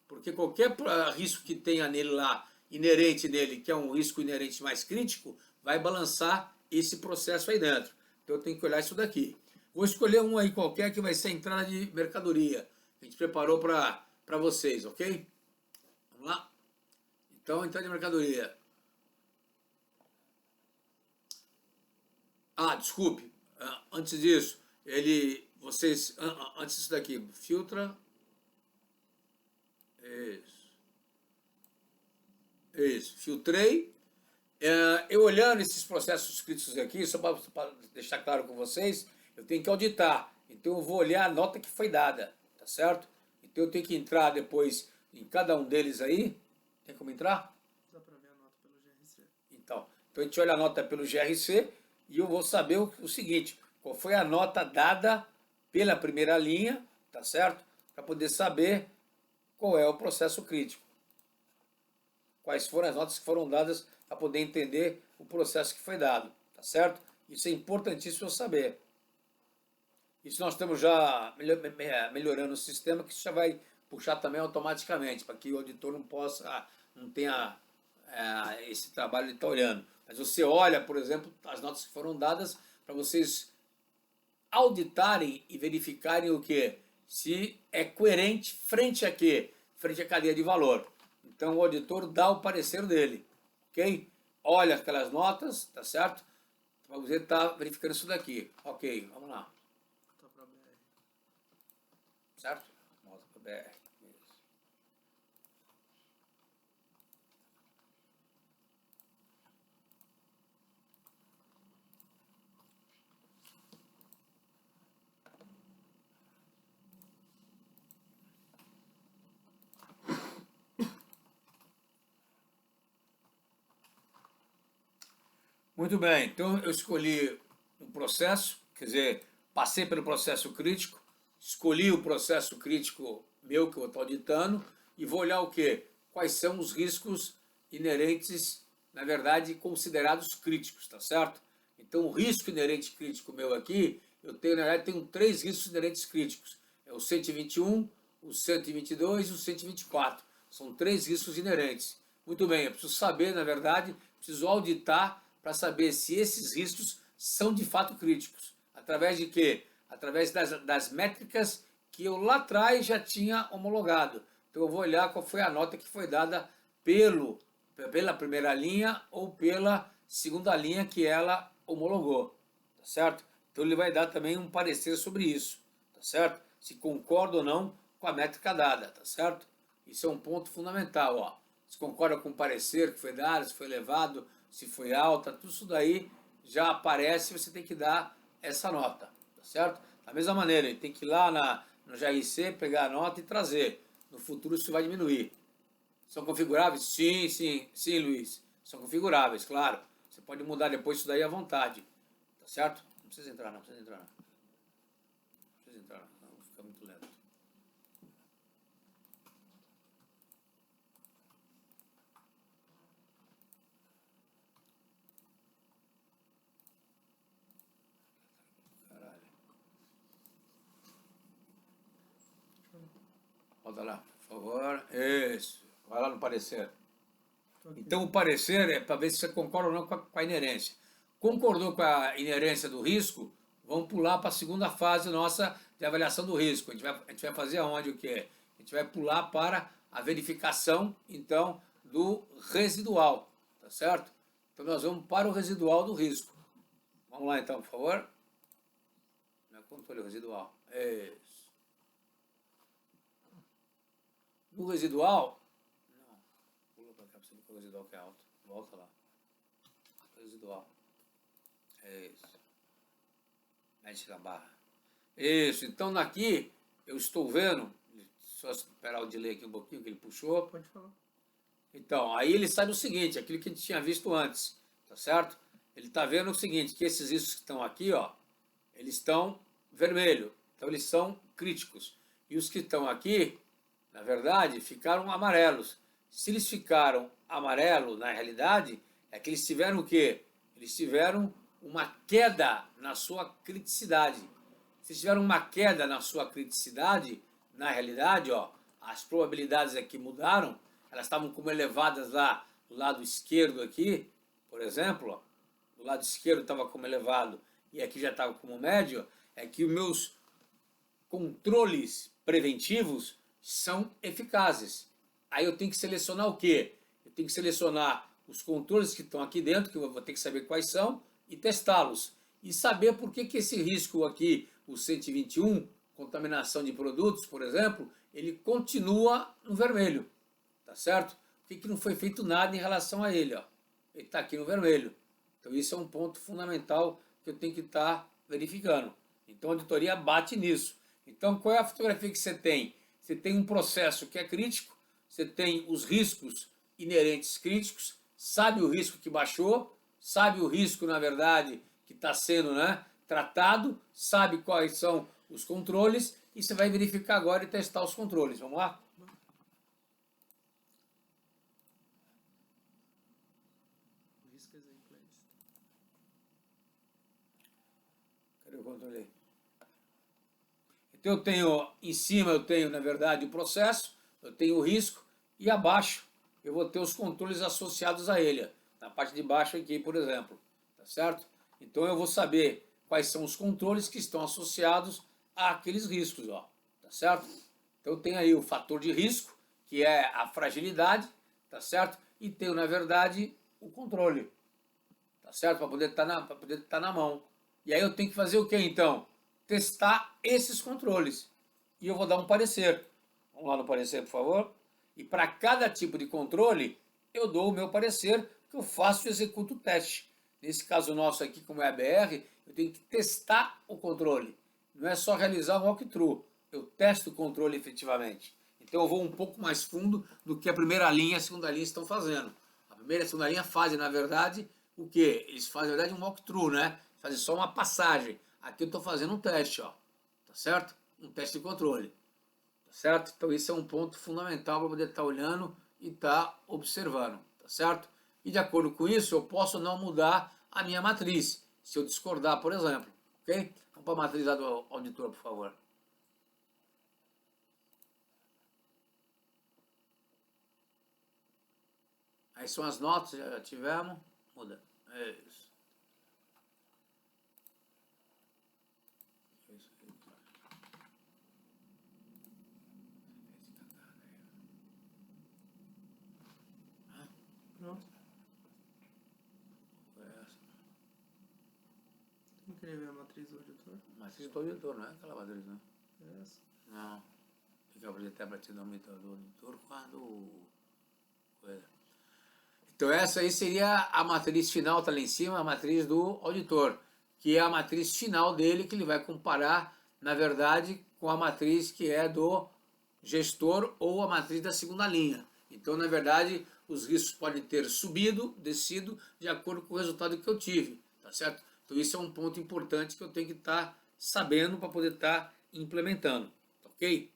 porque qualquer risco que tenha nele lá, inerente nele, que é um risco inerente mais crítico, vai balançar esse processo aí dentro. Então eu tenho que olhar isso daqui. Vou escolher um aí qualquer que vai ser a entrada de mercadoria. A gente preparou para vocês, ok? Vamos lá? Então, entrada de mercadoria. Ah, desculpe. Antes disso, antes disso daqui, filtra. Isso. Filtrei. Eu olhando esses processos críticos aqui, só para deixar claro com vocês, eu tenho que auditar. Então eu vou olhar a nota que foi dada, tá certo? Então eu tenho que entrar depois em cada um deles aí. Tem como entrar? Dá para ver a nota pelo GRC. Então a gente olha a nota pelo GRC e eu vou saber o seguinte, qual foi a nota dada pela primeira linha, tá certo? Para poder saber qual é o processo crítico. Quais foram as notas que foram dadas para poder entender o processo que foi dado, tá certo? Isso é importantíssimo eu saber. Isso nós estamos já melhorando o sistema, que isso já vai puxar também automaticamente, para que o auditor não tenha esse trabalho de estar olhando. Mas você olha, por exemplo, as notas que foram dadas para vocês auditarem e verificarem o que? Se é coerente frente a quê? Frente à cadeia de valor. Então o auditor dá o parecer dele, ok? Olha aquelas notas, tá certo? Para você estar verificando isso daqui. Ok, vamos lá. Nota para BR. Certo? Nota para BR. Isso. Muito bem, então eu escolhi um processo, quer dizer, passei pelo processo crítico, escolhi o processo crítico meu que eu estou auditando e vou olhar o quê? Quais são os riscos inerentes, na verdade, considerados críticos, tá certo? Então, o risco inerente crítico meu aqui, eu tenho, na verdade, tenho 3 riscos inerentes críticos. É o 121, o 122 e o 124. São 3 riscos inerentes. Muito bem, eu preciso saber, na verdade, preciso auditar para saber se esses riscos são de fato críticos. Através de quê? Através das métricas que eu lá atrás já tinha homologado. Então eu vou olhar qual foi a nota que foi dada pela primeira linha ou pela segunda linha que ela homologou, tá certo? Então ele vai dar também um parecer sobre isso, tá certo? Se concorda ou não com a métrica dada, tá certo? Isso é um ponto fundamental, ó. Se concorda com o parecer que foi dado, se foi elevado, se foi alta, tudo isso daí já aparece, você tem que dar essa nota, tá certo? Da mesma maneira, ele tem que ir lá no GRC, pegar a nota e trazer. No futuro isso vai diminuir. São configuráveis? Sim, sim, sim, Luiz. São configuráveis, claro. Você pode mudar depois isso daí à vontade, tá certo? Não precisa entrar, não precisa entrar, não. Não precisa entrar, não, fica muito lento. Caralho. Volta lá, por favor. Isso. Vai lá no parecer. Então, o parecer é para ver se você concorda ou não com a inerência. Concordou com a inerência do risco? Vamos pular para a segunda fase nossa de avaliação do risco. A gente vai fazer aonde o quê? A gente vai pular para a verificação, então, do residual, tá certo? Então, nós vamos para o residual do risco. Vamos lá, então, por favor. Controle residual. Isso. No residual, pula para cá para você ver que o residual que é alto. Volta lá. Residual. Isso. Mexe na barra. Isso. Então aqui eu estou vendo. Só esperar o delay aqui um pouquinho que ele puxou. Pode falar. Então, aí ele sabe o seguinte, aquilo que a gente tinha visto antes, tá certo? Ele está vendo o seguinte, que esses riscos que estão aqui, ó, eles estão vermelho. Então eles são críticos. E os que estão aqui, na verdade, ficaram amarelos. Se eles ficaram amarelo, na realidade, é que eles tiveram o quê? Eles tiveram uma queda na sua criticidade. Se eles tiveram uma queda na sua criticidade, na realidade, ó, as probabilidades aqui mudaram, elas estavam como elevadas lá do lado esquerdo aqui, por exemplo, ó, do lado esquerdo estava como elevado e aqui já estava como médio, é que os meus controles preventivos são eficazes. Aí eu tenho que selecionar o quê? Eu tenho que selecionar os controles que estão aqui dentro, que eu vou ter que saber quais são, e testá-los. E saber por que esse risco aqui, o 121, contaminação de produtos, por exemplo, ele continua no vermelho, tá certo? Por que não foi feito nada em relação a ele, ó? Ele está aqui no vermelho. Então isso é um ponto fundamental que eu tenho que estar verificando. Então a auditoria bate nisso. Então qual é a fotografia que você tem? Você tem um processo que é crítico, você tem os riscos inerentes críticos, sabe o risco que baixou, sabe o risco, na verdade, que está sendo, né, tratado, sabe quais são os controles e você vai verificar agora e testar os controles. Vamos lá? Risk exemplares. Cadê o controle? Então eu tenho, em cima eu tenho, na verdade, o processo, eu tenho o risco e abaixo eu vou ter os controles associados a ele. Na parte de baixo aqui, por exemplo, tá certo? Então eu vou saber quais são os controles que estão associados àqueles riscos, ó, tá certo? Então eu tenho aí o fator de risco, que é a fragilidade, tá certo? E tenho, na verdade, o controle, tá certo? Para poder estar na mão. E aí eu tenho que fazer o que então? Testar esses controles. E eu vou dar um parecer. Vamos lá no parecer, por favor. E para cada tipo de controle, eu dou o meu parecer, que eu faço e executo o teste. Nesse caso nosso aqui, como é a BR, eu tenho que testar o controle. Não é só realizar um walkthrough. Eu testo o controle efetivamente. Então eu vou um pouco mais fundo do que a primeira linha e a segunda linha estão fazendo. A primeira e a segunda linha fazem, na verdade, o quê? Eles fazem, na verdade, um walkthrough, né? Fazem só uma passagem. Aqui eu estou fazendo um teste, ó. Tá certo? Um teste de controle. Tá certo? Então isso é um ponto fundamental para poder estar olhando e estar observando. Tá tá certo? E de acordo com isso, eu posso não mudar a minha matriz, se eu discordar, por exemplo, ok? Vamos para a matriz lá do auditor, por favor. Aí são as notas, já tivemos, muda, é isso. Pronto. Não queria ver a matriz do auditor? Matriz do auditor, não é aquela matriz, não? É essa. Não. Tem que abrir até para te dar do auditor quando... Então essa aí seria a matriz final, tá lá em cima, a matriz do auditor, que é a matriz final dele, que ele vai comparar, na verdade, com a matriz que é do gestor ou a matriz da segunda linha. Então, na verdade, os riscos podem ter subido, descido, de acordo com o resultado que eu tive, tá certo? Então isso é um ponto importante que eu tenho que estar sabendo para poder estar implementando, ok?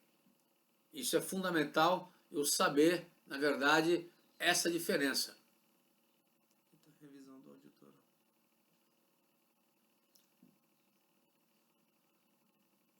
Isso é fundamental eu saber, na verdade, essa diferença. Revisão do auditor.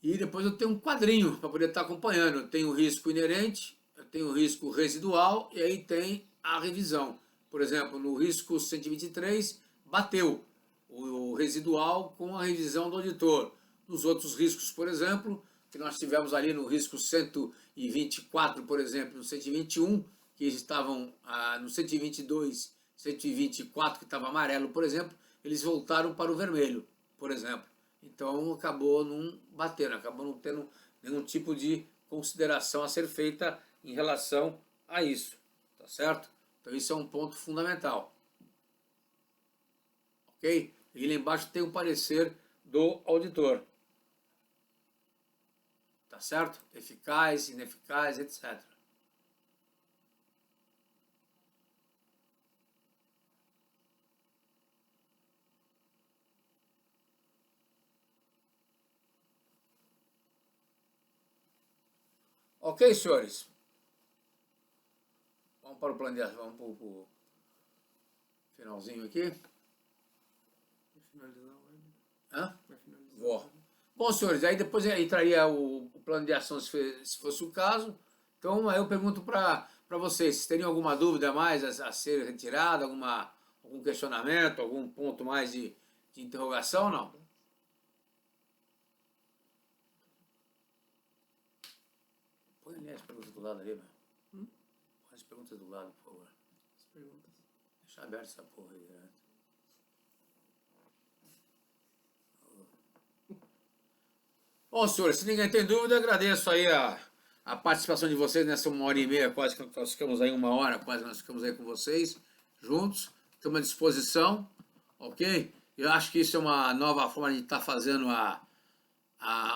E depois eu tenho um quadrinho para poder estar acompanhando. Eu tenho o risco inerente, eu tenho o risco residual e aí tem a revisão. Por exemplo, no risco 123, bateu o residual com a revisão do auditor. Nos outros riscos, por exemplo, que nós tivemos ali no risco 124, por exemplo, no 121, que estavam no 122, 124, que estava amarelo, por exemplo, eles voltaram para o vermelho, por exemplo. Então acabou não batendo, acabou não tendo nenhum tipo de consideração a ser feita em relação a isso, tá certo? Então isso é um ponto fundamental, ok? E lá embaixo tem o parecer do auditor, tá certo? Eficaz, ineficaz, etc. Ok, senhores? Vamos para o plano de ação, vamos para o finalzinho aqui. Vai finalizar o web? Hã? Vai finalizar Vou. o web? Bom, senhores, aí depois entraria o plano de ação se fosse o caso. Então, aí eu pergunto para vocês, se teriam alguma dúvida mais a ser retirada, algum questionamento, algum ponto mais de interrogação, não? Põe ali as perguntas do lado ali, meu. Põe as perguntas do lado, por favor. As perguntas. Deixa aberto essa porra aí, né? Bom, senhores, se ninguém tem dúvida, agradeço aí a participação de vocês nessa 1h30, quase que nós ficamos aí 1 hora, quase nós ficamos aí com vocês, juntos. Estamos à disposição, ok? Eu acho que isso é uma nova forma de estar fazendo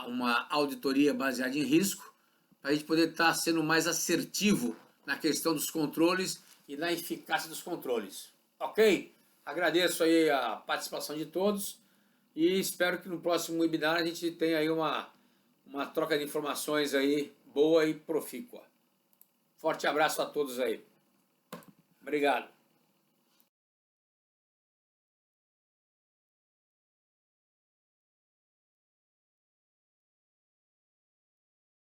uma auditoria baseada em risco, para a gente poder estar sendo mais assertivo na questão dos controles e na eficácia dos controles, ok? Agradeço aí a participação de todos. E espero que no próximo webinar a gente tenha aí uma troca de informações aí boa e profícua. Forte abraço a todos aí. Obrigado.